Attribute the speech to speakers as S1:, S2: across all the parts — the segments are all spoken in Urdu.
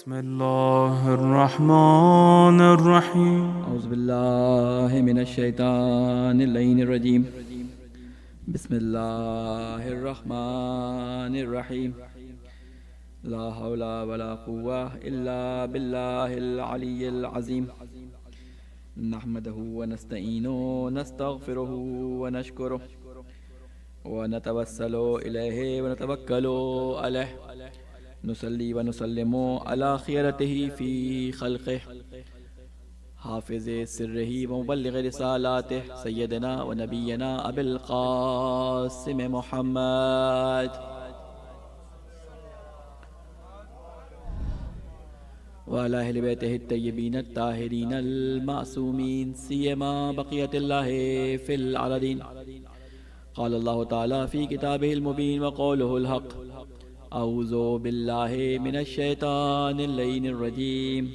S1: بسم الله الرحمن الرحيم.
S2: اعوذ باللہ من الشیطان اللعین الرجیم. بسم اللہ الرحمن الرحیم. لا حول ولا قوة الا باللہ العلی العظیم. نحمده ونستعینه ونستغفره ونشکره ونتوسل الیہ ونتوکل علیہ. نصلی ونسلم علی خیرته فی خلقه حافظ سرہ ومبلغ رسالاتہ سیدنا و نبینا ابی القاسم محمد وعلی اہل بیتہ الطیبین الطاہرین المعصومین سیما بقیۃ اللہ فی العالمین. قال اللہ تعالی فی کتابہ المبین وقولہ الحق. اعوذ باللہ من الشیطان اللعین الرجیم.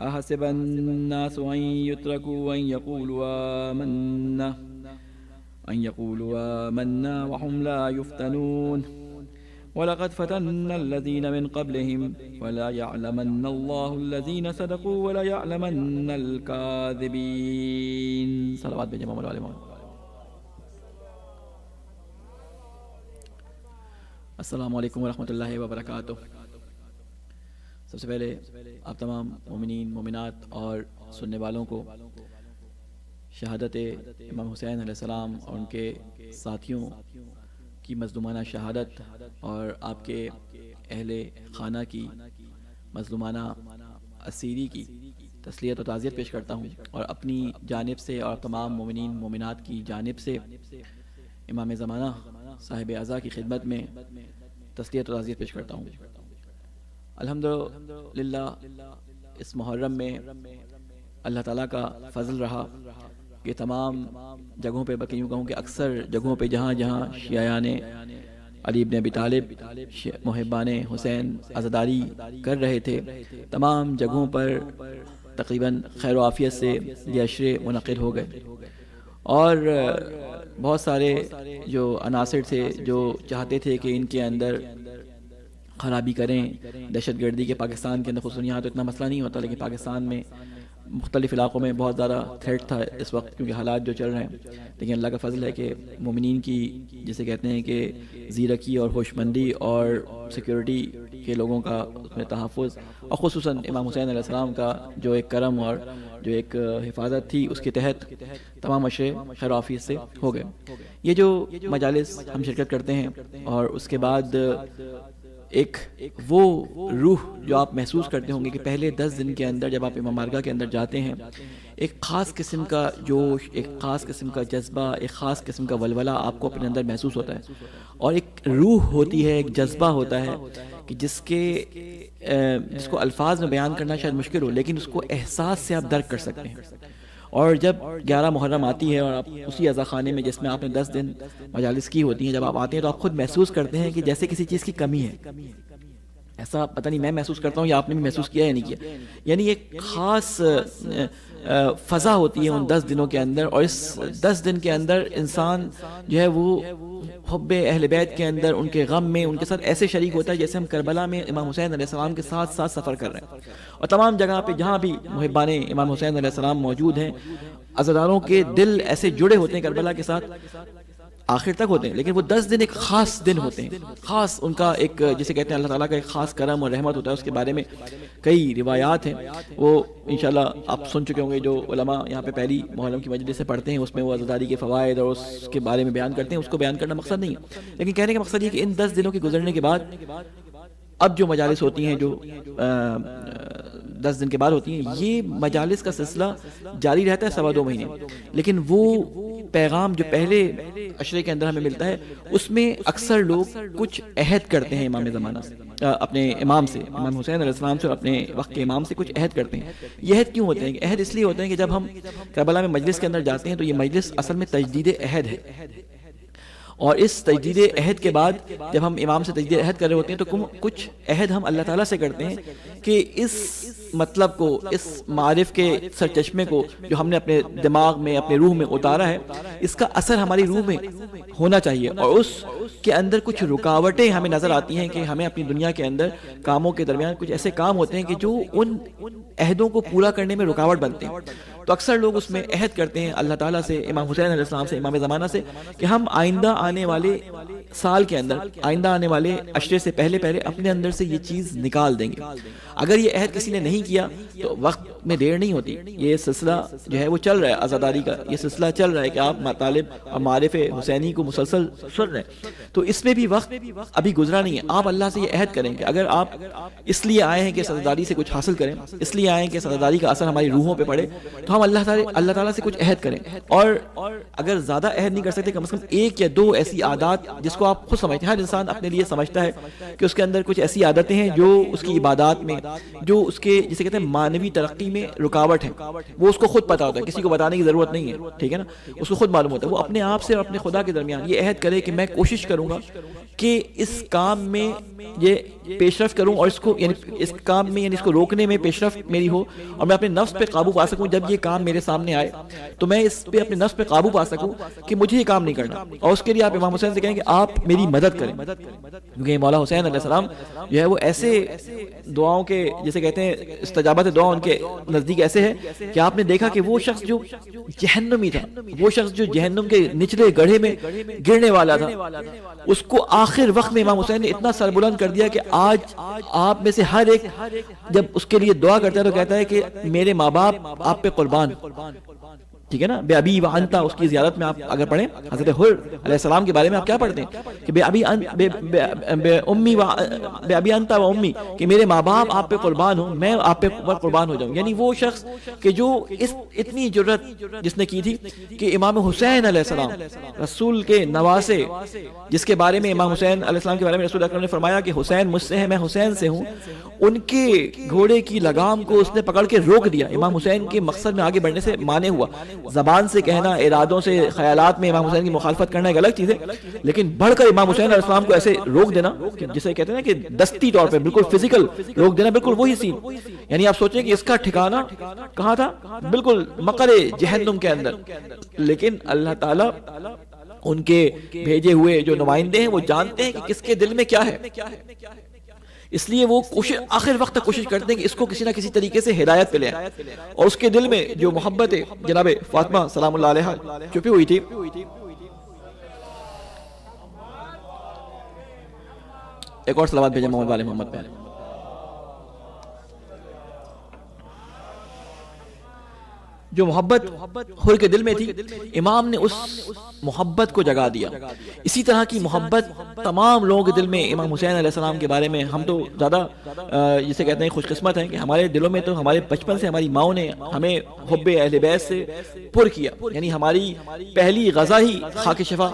S2: احسب الناس ان يتركوا ان يقولوا آمنا وهم لا يفتنون. ولقد فتنا الذين من قبلهم ولا يعلمن الله الذين صدقوا ولا يعلمن الكاذبين. صلوات بجمع مولا علیہ. السلام علیکم ورحمۃ اللہ وبرکاتہ. سب سے پہلے آپ تمام مومنین مومنات اور سننے والوں کو شہادت امام حسین علیہ السلام اور ان کے ساتھیوں کی مظلومانہ شہادت اور آپ کے اہل خانہ کی مظلومانہ اسیری کی تسلیت و تعزیت پیش کرتا ہوں، اور اپنی جانب سے اور تمام مومنین مومنات کی جانب سے امام زمانہ صاحب اعزا کی خدمت میں تسلیت و تعزیت پیش کرتا ہوں. الحمدللہ اس محرم میں اللہ تعالیٰ کا فضل رہا کہ تمام جگہوں پہ، بلکہ یوں کہوں کہ اکثر جگہوں پہ جہاں جہاں شیعیان علی بن ابی طالب محبان حسین عزاداری کر رہے تھے، تمام جگہوں پر تقریباً خیر و عافیت سے یہ عشرے منعقد ہو گئے. اور بہت سارے جو عناصر تھے جو چاہتے تھے کہ ان کے اندر خرابی کریں، دہشت گردی کے پاکستان کے اندر، خصوصاً یہاں تو اتنا مسئلہ نہیں ہوتا، لیکن پاکستان میں مختلف علاقوں میں بہت زیادہ تھریٹ تھا اس وقت کیونکہ حالات جو چل رہے ہیں. لیکن اللہ کا فضل ہے کہ مومنین کی جسے کہتے ہیں کہ زیرکی اور ہوشمندی اور سیکیورٹی کے لوگوں کا اس میں تحفظ، اور خصوصاً امام حسین علیہ السلام کا جو ایک کرم اور جو ایک حفاظت تھی، اس کے تحت تمام عشرے خیر و عافیت سے ہو گئے. یہ جو مجالس ہم شرکت کرتے ہیں اور اس کے بعد ایک وہ روح جو آپ محسوس کرتے ہوں گے کہ پہلے 10 دن کے اندر جب آپ امام بارگاہ کے اندر جاتے ہیں، ایک خاص قسم کا جوش، ایک خاص قسم کا جذبہ، ایک خاص قسم کا ولولہ آپ کو اپنے اندر محسوس ہوتا ہے، اور ایک روح ہوتی ہے، ایک جذبہ ہوتا ہے کہ جس کو الفاظ میں بیان کرنا شاید مشکل ہو، لیکن اس کو احساس سے آپ درک کر سکتے ہیں. اور جب 11 محرم آتی ہے اور آپ اسی عزا خانے میں جس میں آپ نے 10 دن مجالس کی ہوتی ہیں، جب آپ آتے ہیں تو آپ خود محسوس کرتے ہیں کہ جیسے کسی چیز کی کمی ہے. ایسا پتہ نہیں میں محسوس کرتا ہوں یا آپ نے بھی محسوس کیا یا نہیں کیا. یعنی ایک خاص فضا ہوتی ہے ان 10 دنوں کے اندر، اور اس 10 دن کے اندر انسان جو ہے وہ حب اہل بیت کے اندر، ان کے غم میں ان کے ساتھ ایسے شریک ہوتا ہے جیسے ہم کربلا میں امام حسین علیہ السلام کے ساتھ ساتھ سفر کر رہے ہیں. اور تمام جگہ پہ جہاں بھی محبان امام حسین علیہ السلام موجود ہیں، عزاداروں کے دل ایسے جڑے ہوتے ہیں کربلا کے ساتھ، آخر تک ہوتے ہیں. لیکن وہ 10 دن ایک خاص دن ہوتے ہیں، خاص ان کا ایک جسے کہتے ہیں اللہ تعالیٰ کا ایک خاص کرم اور رحمت ہوتا ہے. اس کے بارے میں کئی روایات ہیں، وہ انشاءاللہ آپ سن چکے ہوں گے. جو علماء یہاں پہ پہلی محرم کی مجلس سے پڑھتے ہیں اس میں وہ عزاداری کے فوائد اور اس کے بارے میں بیان کرتے ہیں. اس کو بیان کرنا مقصد نہیں ہے، لیکن کہنے کا مقصد یہ کہ ان 10 دنوں کے گزرنے کے بعد اب جو مجالس ہوتی ہیں، جو 10 دن کے بعد ہوتی ہیں، یہ مجالس کا سلسلہ جاری رہتا ہے 2.25 مہینے. لیکن وہ پیغام جو پہلے عشرے کے اندر ہمیں ملتا ہے، اس میں اکثر لوگ کچھ عہد کرتے ہیں امام زمانہ سے، اپنے امام سے، امام حسین علیہ السلام سے اور اپنے وقت کے امام سے کچھ عہد کرتے ہیں. یہ عہد کیوں ہوتے ہیں؟ عہد اس لیے ہوتے ہیں کہ جب ہم کربلا میں مجلس کے اندر جاتے ہیں تو یہ مجلس اصل میں تجدید عہد ہے، اور اس تجدید عہد کے بعد جب ہم امام سے تجدید عہد کر رہے ہوتے ہیں تو کچھ عہد ہم اللہ تعالیٰ سے کرتے ہیں کہ اس مطلب کو، اس معارف کے سرچشمے کو جو ہم نے اپنے دماغ میں، اپنے روح میں اتارا ہے، اس کا اثر ہماری روح میں ہونا چاہیے، اور اس کے اندر کچھ رکاوٹیں ہمیں نظر آتی ہیں کہ ہمیں اپنی دنیا کے اندر کاموں کے درمیان کچھ ایسے کام ہوتے ہیں کہ جو ان عہدوں کو پورا کرنے میں رکاوٹ بنتے ہیں. تو اکثر لوگ اس میں عہد کرتے ہیں اللہ تعالیٰ سے، امام حسین علیہ السلام سے، امام زمانہ سے، کہ ہم آئندہ آنے والے سال کے اندر، آئندہ آنے والے عشرے سے پہلے اپنے اندر سے یہ چیز نکال دیں گے. اگر یہ عہد کسی نے نہیں کیا تو وقت میں دیر نہیں ہوتی. یہ سلسلہ جو ہے وہ چل رہا ہے، عزاداری کا یہ سلسلہ چل رہا ہے کہ آپ مطالب اور معارف حسینی کو مسلسل سن رہے ہیں، تو اس میں بھی وقت ابھی گزرا نہیں ہے. آپ اللہ سے یہ عہد کریں کہ اگر آپ اس لیے آئے ہیں کہ عزاداری سے کچھ حاصل کریں، اس لیے آئے ہیں کہ عزاداری کا اثر ہماری روحوں پہ پڑے، تو ہم اللہ تعالیٰ سے کچھ عہد کریں. اور اگر زیادہ عہد نہیں کر سکتے، کم از کم ایک یا دو ایسی عادات جس کو آپ خود سمجھتے ہیں، ہر انسان اپنے لیے سمجھتا ہے کہ اس کے اندر کچھ ایسی عادتیں ہیں جو اس کی عبادات میں، جو اس کے جسے کہتے ہیں مانوی ترقی میں رکاوٹ ہے، وہ اس کو خود پتا ہوتا ہے، کسی کو بتانے کی ضرورت نہیں ہے، ٹھیک ہے نا، اس کو خود معلوم ہوتا ہے. وہ اپنے آپ سے اور اپنے خدا کے درمیان یہ عہد کرے کہ میں کوشش کروں گا کہ اس کام میں یہ پیش رفت کروں، اور اس کو یعنی اس کام میں، یعنی اس کو روکنے میں پیش رفت میری ہو، اور میں اپنے نفس پہ قابو پا سکوں. جب یہ کام میرے سامنے آئے تو میں اس پہ اپنے نفس پہ قابو پا سکوں کہ مجھے یہ کام نہیں کرنا. اور اس کے لیے آپ امام حسین سے کہیں کہ آپ میری مدد کریں، کیونکہ مولا حسین علیہ السلام جو ہے وہ ایسے دعاؤں کے جسے کہتے ہیں استجابت دعا ان کے نزدیک ایسے ہے کہ آپ نے دیکھا کہ وہ شخص جو جہنمی تھا، وہ شخص جو جہنم کے نچلے گڑھے میں گرنے والا تھا، اس کو آخر وقت میں امام حسین نے اتنا سر بلند کر دیا کہ آج آپ میں سے ہر ایک جب اس کے لیے دعا کرتا ہے تو کہتا ہے کہ میرے ماں باپ آپ پہ قربان، ٹھیک ہے نا. بے ابی و انتا، اس کی زیارت میں آپ اگر پڑھیں حضرت حر علیہ السلام کے بارے میں آپ کیا پڑھتے ہیں کہ بے ابی انتا و امی، کہ میرے ماں باپ آپ پہ قربان ہوں، میں آپ پہ قربان ہو جاؤں. یعنی وہ شخص کہ جو اتنی جرت جس نے کی تھی کہ امام حسین علیہ السلام رسول کے نواسے، جس کے بارے میں امام حسین علیہ السلام کے بارے میں رسول اکرم نے فرمایا کہ حسین مجھ سے ہے، میں حسین سے ہوں، ان کے گھوڑے کی لگام کو اس نے پکڑ کے روک دیا. امام حسین کے مقصد میں آگے بڑھنے سے مانے ہوا. زبان سے کہنا، ارادوں سے، خیالات میں امام حسین کی مخالفت کرنا ایک الگ چیز ہے، لیکن بڑھ کر امام حسین علیہ السلام کو ایسے روک دینا، جسے کہتے ہیں کہ دستی طور پہ بالکل فزیکل روک دینا، بالکل وہی سین. یعنی آپ سوچیں کہ اس کا ٹھکانہ کہاں تھا؟ بالکل مقر جہنم کے اندر. لیکن اللہ تعالیٰ ان کے بھیجے ہوئے جو نمائندے ہیں وہ جانتے ہیں کہ کس کے دل میں کیا ہے، اس لیے وہ آخر وقت تک کوشش کرتے ہیں کہ اس کو کسی نہ کسی طریقے سے ہدایت پہ لے آئیں. اور اس کے دل میں جو محبت جناب فاطمہ سلام اللہ علیہا چھپی ہوئی تھی، ایک اور صلوات بھیجیں محمد والے محمد پہ. جو محبت حر کے دل میں تھی، امام نے اس محبت کو جگا دیا. اسی طرح کی محبت تمام لوگوں کے دل میں امام حسین علیہ السلام کے بارے میں، ہم تو زیادہ جسے کہتے ہیں خوش قسمت ہیں کہ ہمارے دلوں میں تو ہمارے بچپن سے ہماری ماؤں نے ہمیں حب اہل بیت سے پر کیا. یعنی ہماری پہلی غذا ہی خاک شفا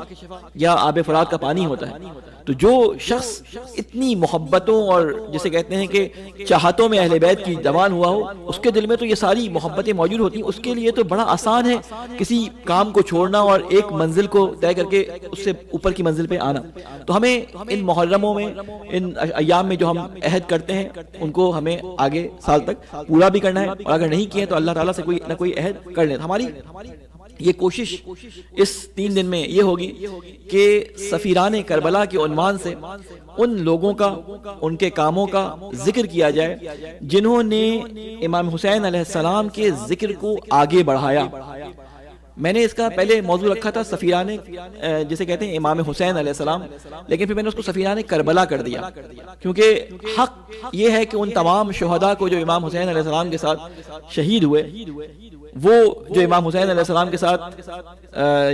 S2: یا آب فرات کا پانی ہوتا ہے. تو جو شخص اتنی محبتوں اور جسے کہتے ہیں کہ چاہتوں میں اہل بیت کی جوان ہوا ہو، اس کے دل میں تو یہ ساری محبتیں موجود ہوتی ہیں. اس کے لیے تو بڑا آسان ہے کسی کام کو چھوڑنا اور ایک منزل کو طے کر کے اس سے اوپر کی منزل پہ آنا. تو ہمیں ان محرموں میں، ان ایام میں جو ہم عہد کرتے ہیں، ان کو ہمیں آگے سال تک پورا بھی کرنا ہے، اور اگر نہیں کیے تو اللہ تعالیٰ سے کوئی نہ کوئی عہد کر لیں. ہماری یہ کوشش اس 3 دن میں یہ ہوگی کہ سفیران کربلا کے عنوان سے ان لوگوں کا، ان کے کاموں کا ذکر کیا جائے جنہوں نے امام حسین علیہ السلام کے ذکر کو آگے بڑھایا. میں نے اس کا پہلے موضوع رکھا تھا سفیران جسے کہتے ہیں امام حسین علیہ السلام، لیکن پھر میں نے اس کو سفیران کربلا کر دیا، کیونکہ حق یہ ہے کہ ان تمام شہداء کو جو امام حسین علیہ السلام کے ساتھ شہید ہوئے، وہ جو امام حسین علیہ السلام کے ساتھ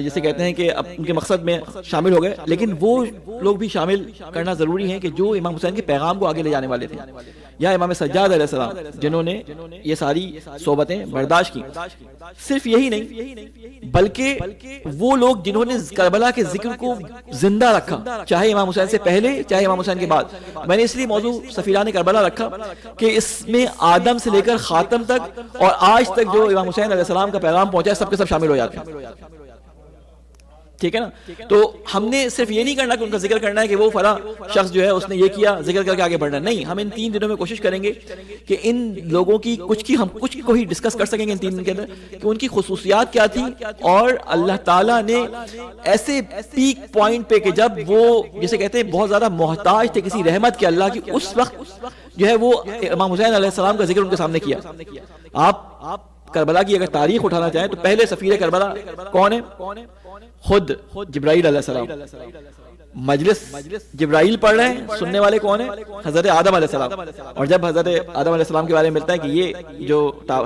S2: جسے کہتے ہیں کہ ان کے مقصد میں شامل ہو گئے، لیکن وہ لوگ بھی شامل کرنا ضروری ہے کہ جو امام حسین کے پیغام کو آگے لے جانے والے تھے، یا امام سجاد علیہ السلام جنہوں نے یہ ساری صحبتیں برداشت کی. صرف یہی نہیں بلکہ وہ لوگ جنہوں نے کربلا کے ذکر کو زندہ رکھا، چاہے امام حسین سے پہلے چاہے امام حسین کے بعد. میں نے اس لیے موضوع سفیران کربلا رکھا کہ اس میں آدم سے لے کر خاتم تک اور آج تک جو امام حسین علیہ السلام کا پیغام پہنچا ہے، سب کے سب شامل ہو جاتے ہیں. ٹھیک ہے نا. تو ہم نے صرف یہ نہیں کرنا کہ ان کا ذکر کرنا ہے کہ وہ فلاں شخص جو ہے اس نے یہ کیا, ذکر کر کے آگے بڑھنا. نہیں, ہم ان 3 دنوں میں کوشش کریں گے کہ ان لوگوں کی ہم کچھ کو ہی ڈسکس کر سکیں گے ان 3 دن کے اندر کہ ان کی خصوصیات کیا تھی, اور اللہ تعالیٰ نے ایسے پیک پوائنٹ پہ کہ جب وہ جسے کہتے ہیں بہت زیادہ محتاج تھے کسی رحمت کے اللہ کی, اس وقت جو ہے وہ امام حسین علیہ السلام کا ذکر ان کے سامنے کیا. آپ کربلا کی اگر تاریخ اٹھانا چاہیں تو پہلے سفیر کربلا کون ہے؟ خود جبرائیل علیہ السلام. مجلس جبرائیل پڑھ رہے ہیں, سننے والے کون ہیں؟ حضرت آدم علیہ السلام. اور جب حضرت آدم علیہ السلام کے بارے میں ملتا ہے کہ یہ جو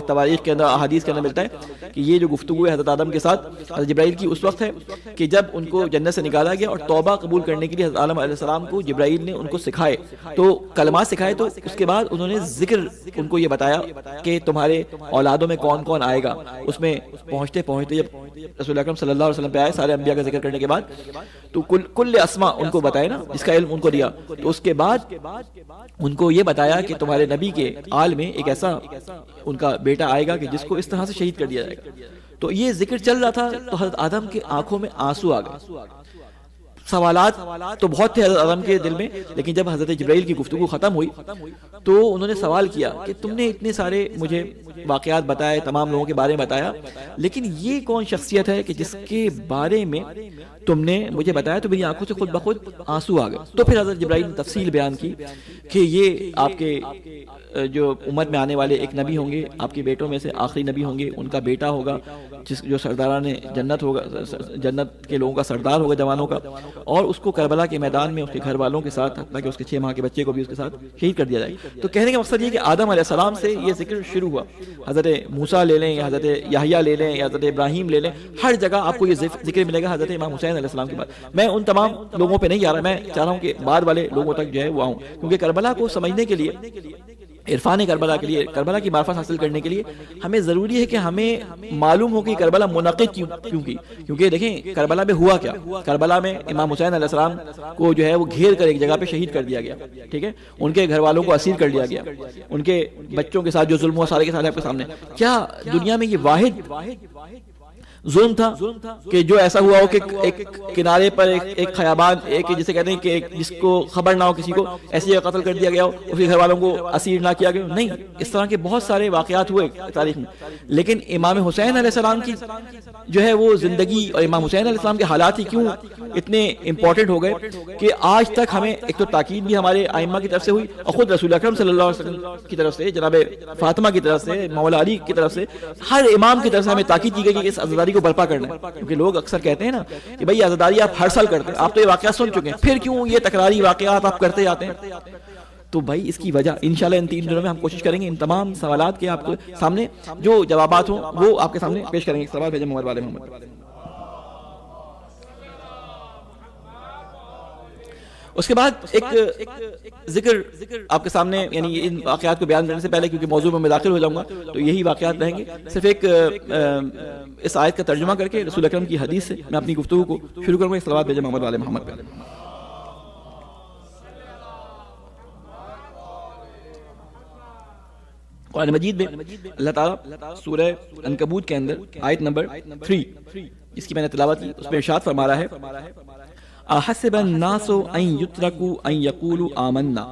S2: تواریخ کے اندر احادیث کے اندر ملتا ہے کہ یہ جو گفتگو ہے حضرت آدم کے ساتھ حضرت جبرائیل کی اس وقت ہے کہ جب ان کو جنت سے نکالا گیا اور توبہ قبول کرنے کے لیے حضرت آدم علیہ السلام کو جبرائیل نے ان کو سکھائے, تو کلمات سکھائے. تو اس کے بعد انہوں نے ذکر ان کو یہ بتایا کہ تمہارے اولادوں میں کون کون آئے گا. اس میں پہنچتے پہنچتے جب رسول اکرم صلی اللہ علیہ وسلم پہ آئے سارے انبیاء کا ذکر کرنے کے بعد, تو کل اسماء ان کو بتائے نا, جس کا علم ان کو دیا. تو اس کے بعد ان کو یہ بتایا کہ تمہارے نبی کے آل میں ایک ایسا ان کا بیٹا آئے گا کہ جس کو اس طرح سے شہید کر دیا جائے گا. تو یہ ذکر چل رہا تھا تو حضرت آدم کی آنکھوں میں آنسو آ گئے. سوالات تو بہت تھے حضرت آدم کے دل میں, لیکن جب حضرت جبرائیل کی گفتگو ختم ہوئی تو انہوں نے سوال کیا کہ تم نے اتنے سارے مجھے واقعات بتائے, تمام لوگوں کے بارے میں بتایا, لیکن یہ کون شخصیت ہے کہ جس کے بارے میں تم نے مجھے بتایا تو میری آنکھوں سے خود بخود آنسو آ گئے. تو پھر حضرت جبرائیل نے تفصیل بیان کی کہ یہ آپ کے جو امت میں آنے والے ایک نبی ہوں گے, آپ کے بیٹوں میں سے آخری نبی ہوں گے, ان کا بیٹا ہوگا جو سرداران جنت ہوگا, جنت کے لوگوں کا سردار ہوگا جوانوں کا, اور اس کو کربلا کے میدان میں اس کے گھر والوں کے ساتھ, حتیٰ کہ اس کے 6 ماہ کے بچے کو بھی اس کے ساتھ شہید کر دیا جائے. تو کہنے کا مقصد یہ کہ آدم علیہ السلام سے یہ ذکر شروع ہوا. حضرت موسیٰ لے لیں یا حضرت یحییٰ لے لیں یا حضرت ابراہیم لے لیں, ہر جگہ آپ کو یہ ذکر ملے گا حضرت امام حسین علیہ السلام کے بعد. میں ان تمام لوگوں پہ نہیں جا رہا, میں چاہ رہا ہوں کہ بعد والے لوگوں تک جو ہے وہ آؤں, کیونکہ کربلا کو سمجھنے کے لیے, عرفان کربلا کے لیے, کربلا کی معرفت حاصل کرنے کے لیے ہمیں ضروری ہے کہ ہمیں معلوم ہو کہ کربلا منعقد کیوں کی. کیونکہ دیکھیں کربلا میں ہوا کیا. کربلا میں امام حسین علیہ السلام کو جو ہے وہ گھیر کر ایک جگہ پہ شہید کر دیا گیا, ٹھیک ہے, ان کے گھر والوں کو اسیر کر لیا گیا, ان کے بچوں کے ساتھ جو ظلم ہوا سارے کے سارے آپ کے سامنے. کیا دنیا میں یہ واحد ظلم تھا کہ جو ایسا ہوا ہو کہ ایک کنارے پر ایک خیابان, ایک جسے کہتے ہیں کہ جس کو خبر نہ ہو کسی کو, ایسی جگہ قتل کر دیا گیا ہو, اس کے گھر والوں کو اسیر نہ کیا گیا؟ نہیں, اس طرح کے بہت سارے واقعات ہوئے تاریخ میں. لیکن امام حسین علیہ السلام کی جو ہے وہ زندگی اور امام حسین علیہ السلام کے حالات ہی کیوں اتنے امپورٹنٹ ہو گئے کہ آج تک ہمیں ایک تو تاکید بھی ہمارے ائمہ کی طرف سے ہوئی, اور خود رسول اکرم صلی اللہ علیہ وسلم کی طرف سے, جناب فاطمہ کی طرف سے, مولا علی کی طرف سے, ہر امام کی طرف سے ہمیں تاکید کی گئی کہ اس عزاداری کو برپا کرنا ہے. کیونکہ لوگ اکثر کہتے ہیں نا کہ بھائی عزاداری آپ ہر سال کرتے ہیں, آپ تو یہ واقعات سن چکے ہیں, پھر کیوں یہ تکراری واقعات آپ کرتے جاتے ہیں؟ تو بھائی اس کی وجہ انشاءاللہ ان 3 دنوں میں ہم کوشش کریں گے ان تمام سوالات کے آپ کے سامنے جو جوابات ہوں وہ آپ کے سامنے پیش کریں گے. سوال بھیجیں محمد والے محمد. اس کے بعد ایک ذکر آپ کے سامنے, یعنی ان واقعات کو بیان کرنے سے پہلے کیونکہ موضوع میں میں داخل ہو جاؤں گا تو یہی واقعات رہیں گے, صرف ایک اس آیت کا ترجمہ کر کے رسول اکرم کی حدیث سے میں اپنی گفتگو کو شروع کروں گا. صلوات بھیجیں محمد والے محمد پہ. قرآن مجید میں اللہ تعالیٰ سورہ عنکبوت کے اندر آیت نمبر 3 جس کی میں نے تلاوت کی, اس میں ارشاد فرما رہا ہے احسب الناس ان یترکوا ان یقولوا آمنا,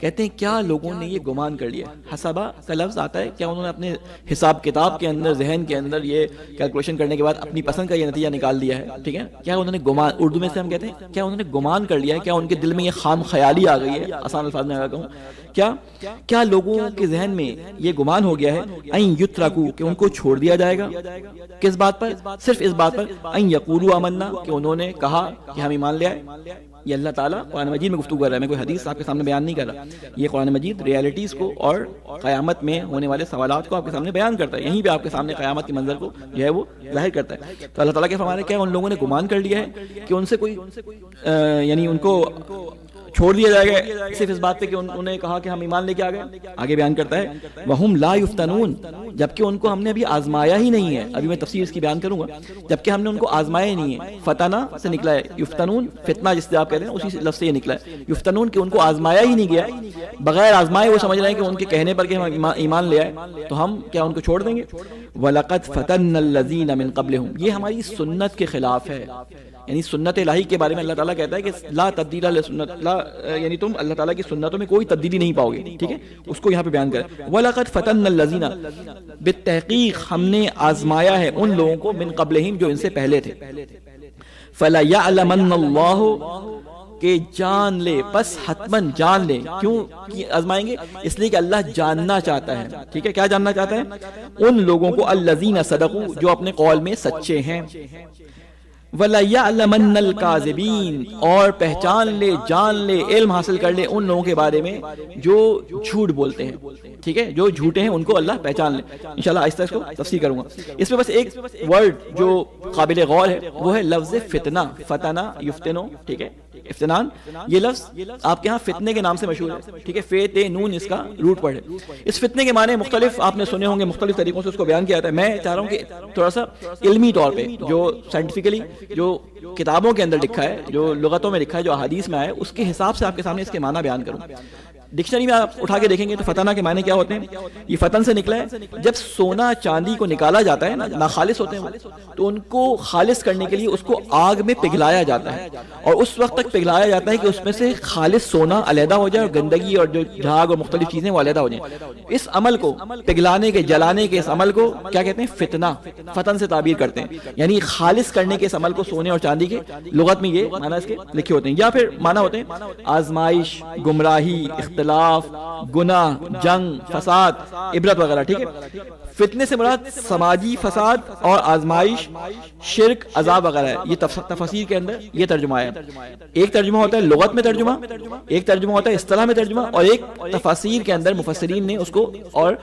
S2: کہتے ہیں کیا لوگوں نے یہ گمان کر لیا. حسبہ کا لفظ آتا ہے, کیا انہوں نے اپنے حساب کتاب کے اندر, ذہن کے اندر یہ کیلکولیشن کرنے کے بعد اپنی پسند کا یہ نتیجہ نکال دیا ہے, ٹھیک ہے, کیا انہوں نے گمان, اردو میں سے ہم کہتے ہیں کیا انہوں نے گمان کر لیا ہے, کیا ان کے دل میں یہ خام خیالی آ گئی ہے, آسان الفاظ میں اگر کہوں, کیا لوگوں کے ذہن میں یہ گمان ہو گیا ہے ان یترکوا کہ ان کو چھوڑ دیا جائے گا. کس بات پر؟ صرف اس بات پر ان یقولوا آمنا کہ انہوں نے کہا کہ ہم ایمان لے آئے. یہ اللہ تعالیٰ قرآن مجید میں گفتگو کر رہا ہے, میں کوئی حدیث آپ کے سامنے بیان نہیں کر رہا. یہ قرآن مجید ریالٹیز کو اور قیامت میں ہونے والے سوالات کو آپ کے سامنے بیان کرتا ہے, یہیں پہ آپ کے سامنے قیامت کے منظر کو جو ہے وہ ظاہر کرتا ہے. تو اللہ تعالیٰ کے فرمان ہے کیا ان لوگوں نے گمان کر لیا ہے کہ ان سے کوئی یعنی ان کو چھوڑ دیا جائے گا صرف اس بات پہ کہ انہوں نے کہا کہ ہم ایمان لے کے آ گئے. آگے بیان کرتا ہے وَهُمْ لَا يُفْتَنُونَ, جبکہ ان کو ہم نے ابھی آزمایا ہی نہیں ہے. ابھی میں تفسیر اس کی بیان کروں گا, جبکہ ہم نے ان کو آزمایا ہی نہیں ہے. فتنہ سے نکلا ہے, یفتنون فتنہ جس سے آپ کہتے ہیں اسی لفظ سے یہ نکلا ہے. یفتنون کہ ان کو آزمایا ہی نہیں گیا, بغیر آزمائے وہ سمجھ رہے ہیں کہ ان کے کہنے پر کہ ہم ایمان لے آئے تو ہم کیا ان کو چھوڑ دیں گے. وَلَقَدْ فَتَنَّ الَّذِينَ مِن قَبْلِهُمْ, یہ ہماری سنت کے خلاف ہے. یعنی سنت الہی کے بارے میں اللہ تعالیٰ کہتا ہے کہ لا تبدیل لسنت لا، یعنی تم اللہ تعالیٰ کی سنتوں میں کوئی تبدیلی نہیں پاؤ گے، ٹھیک ہے، اس کو یہاں پہ بیان کریں. وَلَقَدْ فَتَنَّا الَّذِينَ، بالتحقیق ہم نے آزمایا ہے ان لوگوں کو، من قبلہم جو ان سے پہلے تھے. فَلَيَعْلَمَنَّ اللَّهُ، کہ جان لے، بس حتماً جان لے. کیوں آزمائیں گے؟ اس لیے کہ اللہ جاننا چاہتا ہے، ٹھیک ہے. کیا جاننا چاہتا ہے؟ ان لوگوں کو الذین صدقوا، جو اپنے قول میں سچے ہیں. وَلَيَعْلَمَنَّ الْكَاذِبِينَ، اور پہچان لے، جان لے، علم حاصل کر لے ان لوگوں کے بارے میں جو جھوٹ بولتے ہیں، ٹھیک ہے، جو جھوٹے ہیں ان کو اللہ پہچان لے. انشاءاللہ آہستہ اس کو تفسیر کروں گا. اس میں بس ایک ورڈ جو قابل غور ہے وہ ہے لفظ فتنہ. فتنہ یفتنو، ٹھیک ہے، افتنان. یہ لفظ آپ کے ہاں فتنے کے نام سے مشہور ہے، ٹھیک ہے. فے تے نون اس کا روٹ ورڈ ہے. اس فتنے کے معنی مختلف آپ نے سنے ہوں گے، مختلف طریقوں سے اس کو بیان کیا جاتا ہے. میں چاہ رہا ہوں کہ تھوڑا سا علمی طور پہ جو سائنٹیفکلی جو کتابوں کے اندر لکھا ہے، جو لغتوں میں لکھا ہے، جو احادیث میں آیا ہے، اس کے حساب سے آپ کے سامنے اس کے معنی بیان کروں. ڈکشنری میں آپ اٹھا کے دیکھیں گے تو فتنہ کے معنی کیا ہوتے ہیں؟ یہ فتن سے نکلا ہے جب سونا چاندی کو نکالا جاتا ہے نا، ناخالص ہوتے ہیں وہ، تو ان کو خالص کرنے کے لیے اس کو آگ میں پگھلایا جاتا ہے، اور اس وقت تک پگھلایا جاتا ہے کہ اس میں سے خالص سونا علیحدہ ہو جائے اور گندگی اور جو جھاگ اور مختلف چیزیں وہ علیحدہ ہو جائیں. اس عمل کو پگھلانے کے، جلانے کے اس عمل کو کیا کہتے ہیں؟ فتنہ. فتن سے تعبیر کرتے ہیں، یعنی خالص کرنے کے اس عمل کو سونے اور چاندی کے. لغت میں یہ معنی اس کے لکھے ہوتے ہیں. یا پھر معنی ہوتے ہیں آزمائش، گمراہی، اختلاف، گناہ، جنگ، فساد، عبرت وغیرہ، ٹھیک ہے. فتنے سے مراد سماجی فساد اور آزمائش، شرک، عذاب وغیرہ ہے. یہ تفاسیر کے اندر یہ ترجمہ ہے. ایک ترجمہ ہوتا ہے لغت میں ترجمہ، ایک ترجمہ ہوتا ہے اصطلاح میں ترجمہ، اور ایک تفاسیر کے اندر مفسرین نے اس کو اور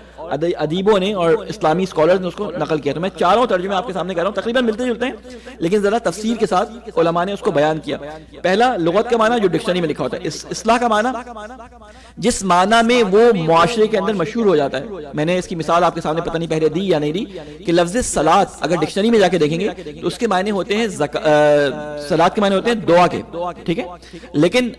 S2: ادیبوں نے اور اسلامی اسکالرز نے اس کو نقل کیا. تو میں چاروں ترجمے آپ کے سامنے کر رہا ہوں، تقریباً ملتے جلتے ہیں لیکن ذرا تفسیر کے ساتھ علماء نے اس کو بیان کیا. پہلا لغت کا معنی جو ڈکشنری میں لکھا ہوتا ہے. اصلاح کا معنی جس معنی میں وہ معاشرے کے اندر مشہور ہو جاتا ہے. میں نے اس کی مثال آپ کے سامنے پتہ نہیں پہلے دی یا نہیں دی کہ لفظ صلاۃ اگر ڈکشنری میں جا کے دیکھیں گے تو اس کے معنی ہوتے ہیں صلاۃ کے معنی ہوتے ہیں دعا کے، ٹھیک ہے. لیکن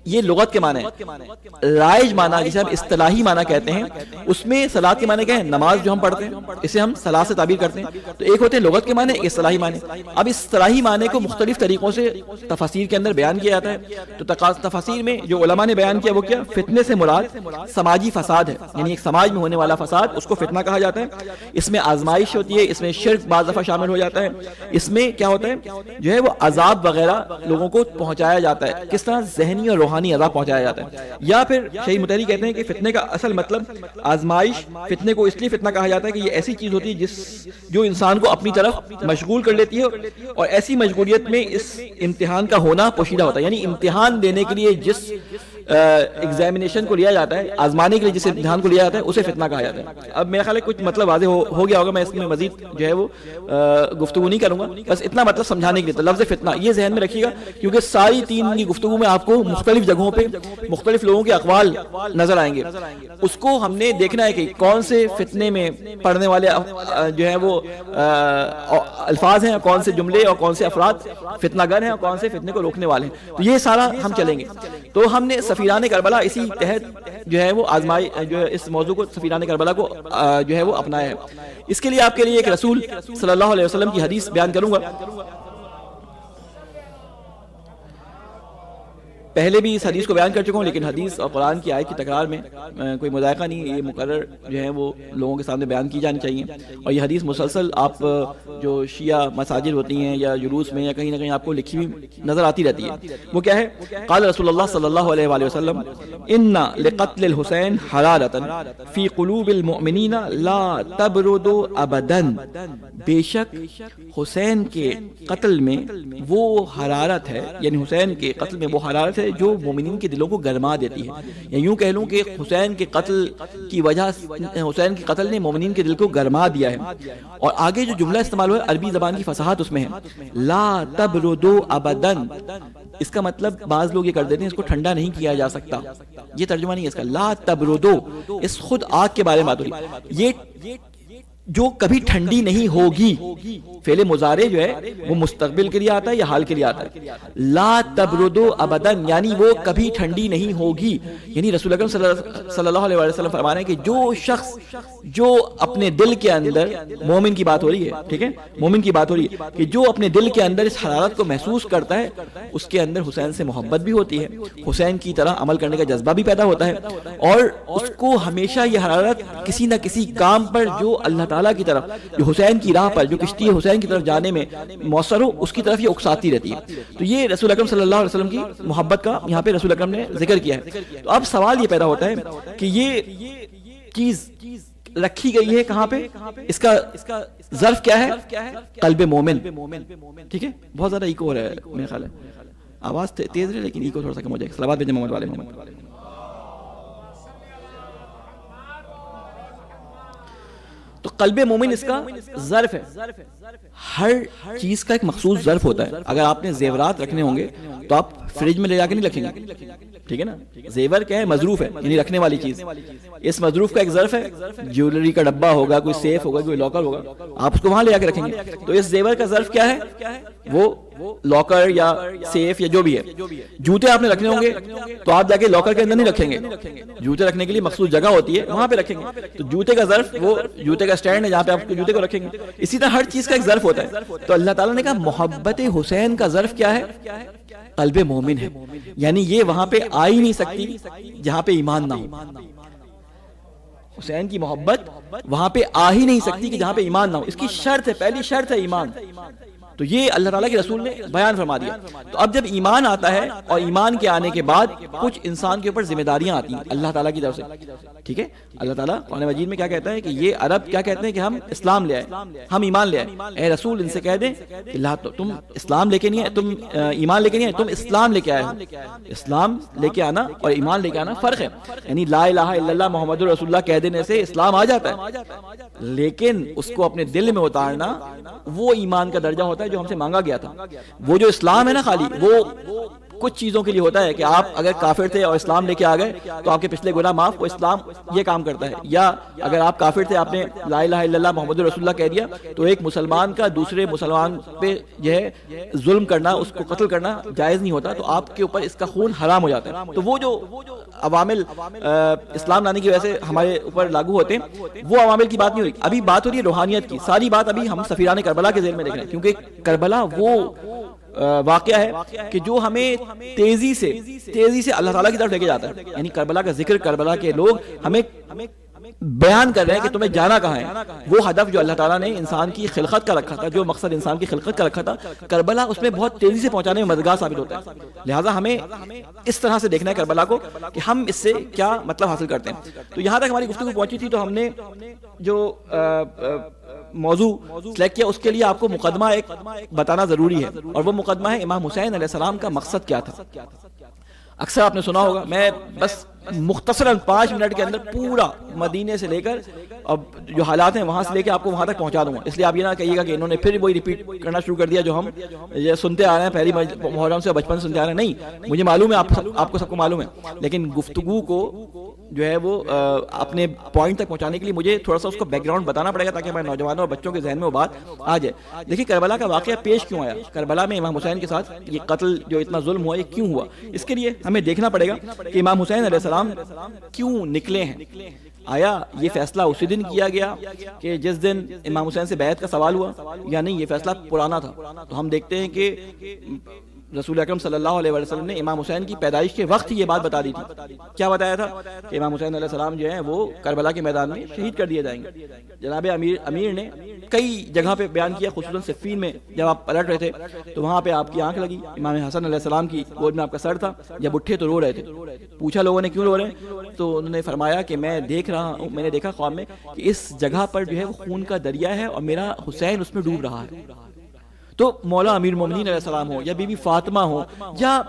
S2: یہ لغت کے معنی ہے. رائج معنی جسے ہم اصطلاحی معنی کہتے ہیں، اس میں صلاۃ کے معنی کیا ہے؟ نماز جو ہم پڑھتے ہیں اسے ہم صلاۃ سے تعبیر کرتے ہیں. تو ایک ہوتے ہیں لغت کے معنی، ایک اصطلاحی معنی. اب اس اصطلاحی معنی کو مختلف طریقوں سے تفاسیر کے اندر بیان کیا جاتا ہے. تو تفاسیر میں جو علماء نے بیان کیا وہ کیا؟ فتنے سے مراد سماجی فساد ہے، یعنی ایک سماج میں ہونے والا فساد، اس کو فتنہ کہا جاتا ہے. اس میں آزمائش ہوتی ہے، اس میں شرک بعض دفعہ شامل ہو جاتا ہے. اس میں کیا ہوتا ہے؟ جو ہے وہ عذاب وغیرہ لوگوں کو پہنچایا جاتا ہے. کس طرح؟ ذہنی اور روحانی عذاب پہنچایا جاتا ہے. یا پھر شیخ مطہری کہتے ہیں کہ فتنے کا اصل مطلب آزمائش. فتنے کو اس لیے فتنہ کہا جاتا ہے کہ یہ ایسی چیز ہوتی ہے جو انسان کو اپنی طرف مشغول کر لیتی ہے، اور ایسی مشغولیت میں اس امتحان کا ہونا پوشیدہ ہوتا ہے. یعنی امتحان دینے کے لیے جس ایگزامینیشن کو لیا جاتا ہے، آزمانے کے لیے جس امتحان کو لیا جاتا ہے، اسے فتنہ کہا جاتا ہے. اب میرا خیال ہے کچھ مطلب واضح ہو گیا ہوگا. میں اس میں مزید جو ہے وہ گفتگو نہیں کروں گا، بس اتنا مطلب سمجھانے کے لیے. لفظ فتنہ یہ ذہن میں رکھیے گا، کیونکہ ساری تین کی گفتگو میں آپ کو مختلف جگہوں پہ مختلف لوگوں کے اقوال نظر آئیں گے. اس کو ہم نے دیکھنا ہے کہ کون سے فتنے میں پڑھنے والے جو ہیں وہ الفاظ ہیں، کون سے جملے اور کون سے افراد فتنہ گر ہیں اور کون سے فتنے کو روکنے والے ہیں. تو یہ سارا ہم چلیں گے. تو ہم نے سفیران کربلا اسی تحت جو ہے وہ آزمائی، جو ہے اس موضوع کو سفیران کربلا کو جو ہے وہ اپنایا ہے. اس کے لیے آپ کے لیے ایک رسول صلی اللہ علیہ وسلم کی حدیث بیان کروں گا. پہلے بھی اس حدیث کو بیان کر چکا ہوں، لیکن حدیث اور قرآن کی آیت کی تکرار میں کوئی مذائقہ نہیں. یہ مقرر جو ہے وہ لوگوں کے سامنے بیان کی جانی چاہیے. اور یہ حدیث مسلسل آپ جو شیعہ مساجد ہوتی ہیں یا جلوس میں یا کہیں نہ کہیں آپ کو لکھی ہوئی نظر آتی رہتی ہے. وہ کیا ہے؟ قال رسول اللہ صلی اللہ علیہ وآلہ وسلم ان لقتل الحسین حرارۃ فی قلوب المؤمنین لا تبرد ابدا. بے شک حسین کے قتل میں وہ حرارت ہے، یعنی حسین کے قتل میں وہ حرارت ہے جو مومنین کے دلوں کو گرما دیتی ہے. یا یوں کہہ لوں کہ حسین کے قتل کی وجہ، حسین کے قتل نے مومنین کے دل کو گرما دیا ہے. اور آگے جو جملہ استعمال ہوا ہے عربی زبان کی فصاحت اس میں ہے، لا تبردو ابدا. اس کا مطلب بعض لوگ یہ کر دیتے ہیں اس کو ٹھنڈا نہیں کیا جا سکتا. یہ ترجمہ نہیں ہے اس کا. لا تبردو اس خود آگ کے بارے میں بات ہو رہی. یہ جو کبھی ٹھنڈی نہیں ہوگی. فعل مضارع جو ہے وہ مستقبل کے لیے آتا ہے یا حال کے لیے آتا ہے. لا تبرد ابدا یعنی وہ کبھی ٹھنڈی نہیں ہوگی. یعنی رسول اکرم صلی اللہ علیہ وسلم فرما رہے ہیں کہ جو شخص جو اپنے دل کے اندر, مومن کی بات ہو رہی ہے, ٹھیک ہے, مومن کی بات ہو رہی ہے, کہ جو اپنے دل کے اندر اس حرارت کو محسوس کرتا ہے اس کے اندر حسین سے محبت بھی ہوتی ہے, حسین کی طرح عمل کرنے کا جذبہ بھی پیدا ہوتا ہے, اور اس کو ہمیشہ یہ حرارت کسی نہ کسی کام پر جو اللہ تعالیٰ کی طرف, جو حسین کی راہ پر, جو کشتی حسین کی طرف جانے میں مؤثر ہو, اس کی طرف یہ اکساتی رہتی ہے. تو یہ رسول اکرم صلی اللہ علیہ وسلم کی محبت کا یہاں پہ رسول اکرم نے ذکر کیا ہے. تو اب سوال یہ پیدا ہوتا ہے کہ یہ چیز رکھی گئی ہے کہاں پہ, اس کا ظرف کیا ہے؟ قلب مومن. ٹھیک ہے, بہت زیادہ ایکو ہو رہا ہے میرے خیال ہے, آواز تیز ہے لیکن ایکو تھوڑا سا کم ہو جائے. صلوات بھیجیں محمد والے محمد. تو قلب مومن اس کا ظرف ہے. ہر چیز کا ایک مخصوص ظرف ہوتا ہے. اگر آپ نے زیورات رکھنے ہوں گے تو آپ فریج میں لے جا کے نہیں رکھیں گے, ٹھیک ہے نا. زیور کیا ہے؟ مظروف ہے, یعنی رکھنے والی چیز. اس مظروف کا ایک ظرف ہے, جیولری کا ڈبہ ہوگا, کوئی سیف ہوگا, کوئی لاکر ہوگا, آپ اس کو وہاں لے جا کے رکھیں گے. تو اس زیور کا ظرف کیا ہے؟ وہ لاکر یا سیف یا جو بھی ہے. جوتے آپ نے رکھنے ہوں گے تو آپ جا کے لاکر کے اندر نہیں رکھیں گے, جوتے رکھنے کے لیے مخصوص جگہ ہوتی ہے, وہاں پہ رکھیں گے. تو جوتے کا ظرف وہ جوتے کا اسٹینڈ ہے جہاں پہ آپ جوتے کو رکھیں گے. اسی طرح ہر چیز کا ایک ظرف ہوتا ہے. تو اللہ تعالیٰ نے کہا محبت حسین کا ظرف کیا ہے؟ قلب مومن ہے. یعنی یہ وہاں پہ آ ہی نہیں سکتی جہاں پہ ایمان نہ ہو. حسین کی محبت وہاں پہ آ ہی نہیں سکتی کہ جہاں پہ ایمان نہ ہو. اس کی شرط ہے, پہلی شرط ہے ایمان. تو یہ اللہ تعالیٰ کے رسول نے بیان فرما دیا. تو اب جب ایمان آتا ہے اور ایمان کے آنے کے بعد کچھ انسان کے اوپر ذمہ داریاں آتی ہیں اللہ تعالیٰ کی طرف سے, ٹھیک ہے. اللہ تعالیٰ قرآن مجید میں کیا کہتا ہے کہ یہ عرب کیا کہتے ہیں کہ ہم اسلام لے آئے, ہم ایمان لے آئے. اے رسول ان سے کہہ دیں کہ تم اسلام لے کے نہیں آئے, تم ایمان لے کے نہیں آئے, تم اسلام لے کے آئے ہو. اسلام لے کے آنا اور ایمان لے کے آنا فرق ہے. یعنی لا الہ الا اللہ محمد رسول اللہ کہہ دینے سے اسلام آ جاتا ہے, لیکن اس کو اپنے دل میں اتارنا وہ ایمان کا درجہ ہوتا ہے جو ہم سے مانگا گیا تھا. وہ جو اسلام ہے نا خالی وہ کچھ چیزوں کے لیے ہوتا ہے کہ آپ اگر کافر تھے اور اسلام لے کے آ گئے تو آپ کے پچھلے گناہ معاف, وہ اسلام یہ کام کرتا ہے. یا اگر آپ کافر تھے, آپ نے لا الہ الا اللہ محمد رسول اللہ کہہ دیا, تو ایک مسلمان کا دوسرے مسلمان پہ جو ہے ظلم کرنا, اس کو قتل کرنا جائز نہیں ہوتا. تو آپ کے اوپر اس کا خون حرام ہو جاتا ہے. تو وہ جو عوامل اسلام لانے کی وجہ سے ہمارے اوپر لاگو ہوتے ہیں, وہ عوامل کی بات نہیں ہو رہی. ابھی بات ہو رہی ہے روحانیت کی. ساری بات ابھی ہم سفیران کربلا کے ذیل میں دیکھ رہے ہیں, کیونکہ کربلا وہ واقعہ ہے کہ جو ہمیں تیزی سے اللہ تعالیٰ کی طرف لے کے جاتا ہے. یعنی کربلا کا ذکر, کربلا کے لوگ ہمیں بیان کر رہے ہیں کہ تمہیں جانا کہاں ہے. وہ ہدف جو اللہ تعالیٰ نے انسان کی خلقت کا رکھا تھا, جو مقصد انسان کی خلقت کا رکھا تھا, کربلا اس میں بہت تیزی سے پہنچانے میں مددگار ثابت ہوتا ہے. لہٰذا ہمیں اس طرح سے دیکھنا ہے کربلا کو کہ ہم اس سے کیا مطلب حاصل کرتے ہیں. تو یہاں تک ہماری گفتگو پہنچی تھی. تو ہم نے جو موضوع سلیکٹ کیا اس کے لیے آپ کو مقدمہ ایک بتانا ضروری ہے, اور وہ مقدمہ ہے امام حسین علیہ السلام کا مقصد کیا تھا. اکثر آپ نے سنا ہوگا, میں بس مختصراً 5 منٹ کے اندر پورا مدینے سے لے کر اب جو حالات ہیں وہاں سے لے کے آپ کو وہاں تک پہنچا دوں گا. اس لیے آپ یہ نہ کہیے گا کہ انہوں نے پھر وہی ریپیٹ کرنا شروع کر دیا جو ہم یہ سنتے آ رہے ہیں پہلی محرم سے, بچپن سے سنتے آ رہے ہیں. نہیں, مجھے معلوم ہے, آپ کو سب کو معلوم ہے, لیکن گفتگو کو جو ہے وہ اپنے پوائنٹ تک پہنچانے کے لیے مجھے تھوڑا سا اس کو بیک گراؤنڈ بتانا پڑے گا تاکہ ہمارے نوجوانوں اور بچوں کے ذہن میں وہ بات آ جائے. دیکھیے کربلا کا واقعہ پیش کیوں آیا, کربلا میں امام حسین کے ساتھ یہ قتل جو اتنا ظلم ہوا یہ کیوں ہوا. اس کے لیے ہمیں دیکھنا پڑے گا کہ امام حسین علیہ السلام کیوں نکلے ہیں. آیا یہ فیصلہ اسی دن کیا گیا کہ جس دن امام حسین سے بیعت کا سوال ہوا, یا نہیں یہ فیصلہ پرانا تھا. تو ہم دیکھتے ہیں کہ رسول اکرم صلی اللہ علیہ وسلم نے امام حسین کی پیدائش کے وقت ہی یہ بات بتا دی تھی. کیا بتایا تھا کہ امام حسین علیہ السلام جو ہیں وہ کربلا کے میدان میں شہید کر دیے جائیں گے. جناب امیر نے کئی جگہ پہ بیان کیا, خصوصاً صفین میں جب آپ پلٹ رہے تھے تو وہاں پہ آپ کی آنکھ لگی, امام حسن علیہ السلام کی گود میں آپ کا سر تھا, جب اٹھے تو رو رہے تھے. پوچھا لوگوں نے کیوں رو رہے ہیں, تو انہوں نے فرمایا کہ میں نے دیکھا خواب میں کہ اس جگہ پر جو ہے وہ خون کا دریا ہے اور میرا حسین اس میں ڈوب رہا ہے. تو مولا امیر المومنین علیہ السلام ہو یا بی بی فاطمہ ہو یا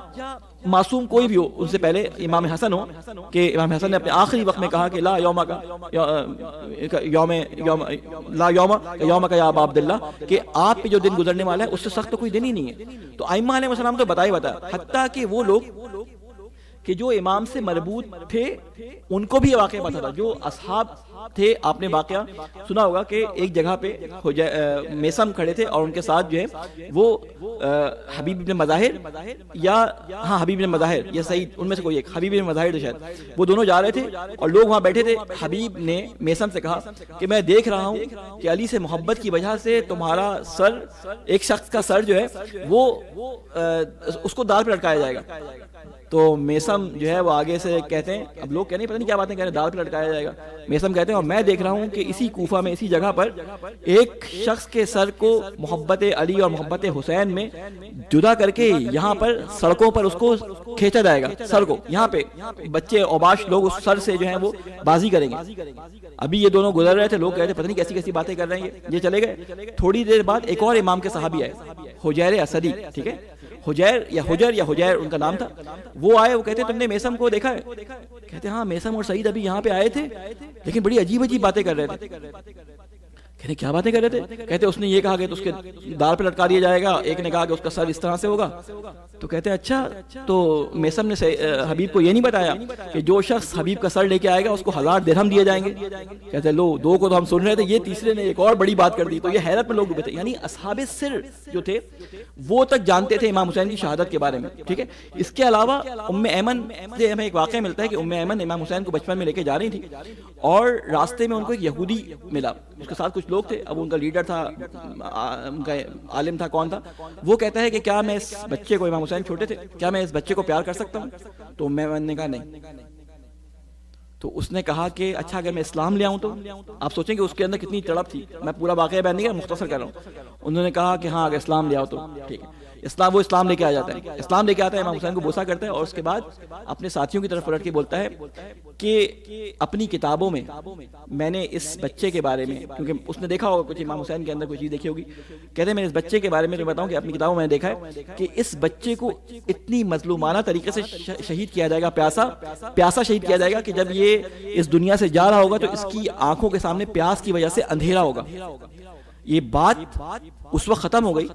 S2: معصوم کوئی بھی ہو, ان سے پہلے امام حسن ہو کہ امام حسن نے اپنے آخری وقت میں کہا کہ لا یوم کا یا ابا عبداللہ, کہ آپ پہ جو دن گزرنے والا ہے اس سے سخت تو کوئی دن ہی نہیں ہے. تو ائمہ علیہ السلام تو بتایا, حتیٰ کہ وہ لوگ کہ جو امام سے مربوط تھے ان کو بھی یہ واقعہ پتا تھا, جو اصحاب تھے, آپ نے واقعہ سنا ہوگا کہ ایک جگہ پہ میسم کھڑے تھے اور ان کے ساتھ جو ہے وہ حبیب بن مظاہر یا حبیب بن مظاہر یا سعید, ان میں سے کوئی ایک, حبیب بن مظاہر تھے شاید, وہ دونوں جا رہے تھے اور لوگ وہاں بیٹھے تھے. حبیب نے میسم سے کہا کہ میں دیکھ رہا ہوں کہ علی سے محبت کی وجہ سے تمہارا سر, ایک شخص کا سر جو ہے وہ اس کو دار پہ لٹکایا جائے گا. تو میسم جو ہے وہ آگے سے کہتے ہیں, اب لوگ کہنے پتہ نہیں کیا باتیں کہہ رہے ہیں, دار پہ لٹکایا جائے گا. میسم کہتے ہیں اور میں دیکھ رہا ہوں کہ اسی کوفہ میں, اسی جگہ پر ایک شخص کے سر کو محبت علی اور محبت حسین میں جدا کر کے یہاں پر سڑکوں پر اس کو کھینچا جائے گا. سر کو یہاں پہ بچے اوباش لوگ اس سر سے جو ہیں وہ بازی کریں گے. ابھی یہ دونوں گزر رہے تھے, لوگ کہتے ہیں پتہ نہیں کیسی کیسی باتیں کر رہے ہیں, یہ چلے گئے. تھوڑی دیر بعد ایک اور امام کے صحابی آئے, حجیر اسدی, ٹھیک ہے, حجیر یا حجیر ان کا نام تھا. وہ آئے, وہ کہتے تم نے میسم کو دیکھا ہے؟ کہتے ہاں میسم اور سعید ابھی یہاں پہ آئے تھے لیکن بڑی عجیب عجیب باتیں کر رہے تھے. کہتے کیا باتیں کر رہے تھے؟ کہتے اس نے یہ کہا کہ اس کے دار پہ لٹکا دیا جائے گا, ایک نے کہا کہ اس کا سر اس طرح سے ہوگا. تو کہتے ہیں اچھا, تو میسم نے حبیب کو یہ نہیں بتایا کہ جو شخص حبیب کا سر لے کے آئے گا اس کو 1000 درہم دیے جائیں گے؟ کہتے لو, 2 کو تو ہم سن رہے تھے, یہ تیسرے نے ایک اور بڑی بات کر دی. تو یہ حیرت میں لوگ ڈوبے تھے. یعنی اصحاب سر جو تھے وہ تک جانتے تھے امام حسین کی شہادت کے بارے میں, ٹھیک ہے. اس کے علاوہ ام ایمن سے ہمیں ایک واقعہ ملتا ہے کہ ام ایمن امام حسین کو بچپن میں لے کے جا رہی تھی اور راستے میں ان کو ایک یہودی ملا, اس کے ساتھ کچھ لوگ تھے. اب ان کا لیڈر تھا, ان کا عالم تھا, کون تھا, وہ کہتا ہے کہ کیا میں اس بچے کو, امام حسین چھوٹے تھے, کیا میں اس بچے کو پیار کر سکتا ہوں؟ تو میں نے کہا نہیں. تو اس نے کہا کہ اچھا اگر میں اسلام لے آؤں تو؟ آپ سوچیں کہ اس کے اندر کتنی تڑپ تھی. میں پورا واقعہ بیان نہیں کر, مختصر کر رہا ہوں. انہوں نے کہا کہ ہاں اگر اسلام لے آؤ تو ٹھیک ہے. اسلام لے کے آ جاتا ہے, اسلام لے کے آتا ہے, امام حسین کو بوسہ کرتا ہے اور اس کے بعد اپنے ساتھیوں کی طرف پلٹ کے بولتا ہے کہ اپنی کتابوں میں میں نے اس بچے کے بارے میں, کیونکہ اس نے دیکھا ہوگا کچھ امام حسین کے اندر کوئی چیز دیکھی ہوگی, کہتے ہیں میں اس بچے کے بارے میں بتاؤں کہ اپنی کتابوں میں نے دیکھا ہے کہ اس بچے کو اتنی مظلومانہ طریقے سے شہید کیا جائے گا, پیاسا شہید کیا جائے گا کہ جب یہ اس دنیا سے جا رہا ہوگا تو اس کی آنکھوں کے سامنے پیاس کی وجہ سے اندھیرا ہوگا. یہ بات اس وقت ختم ہو گئی,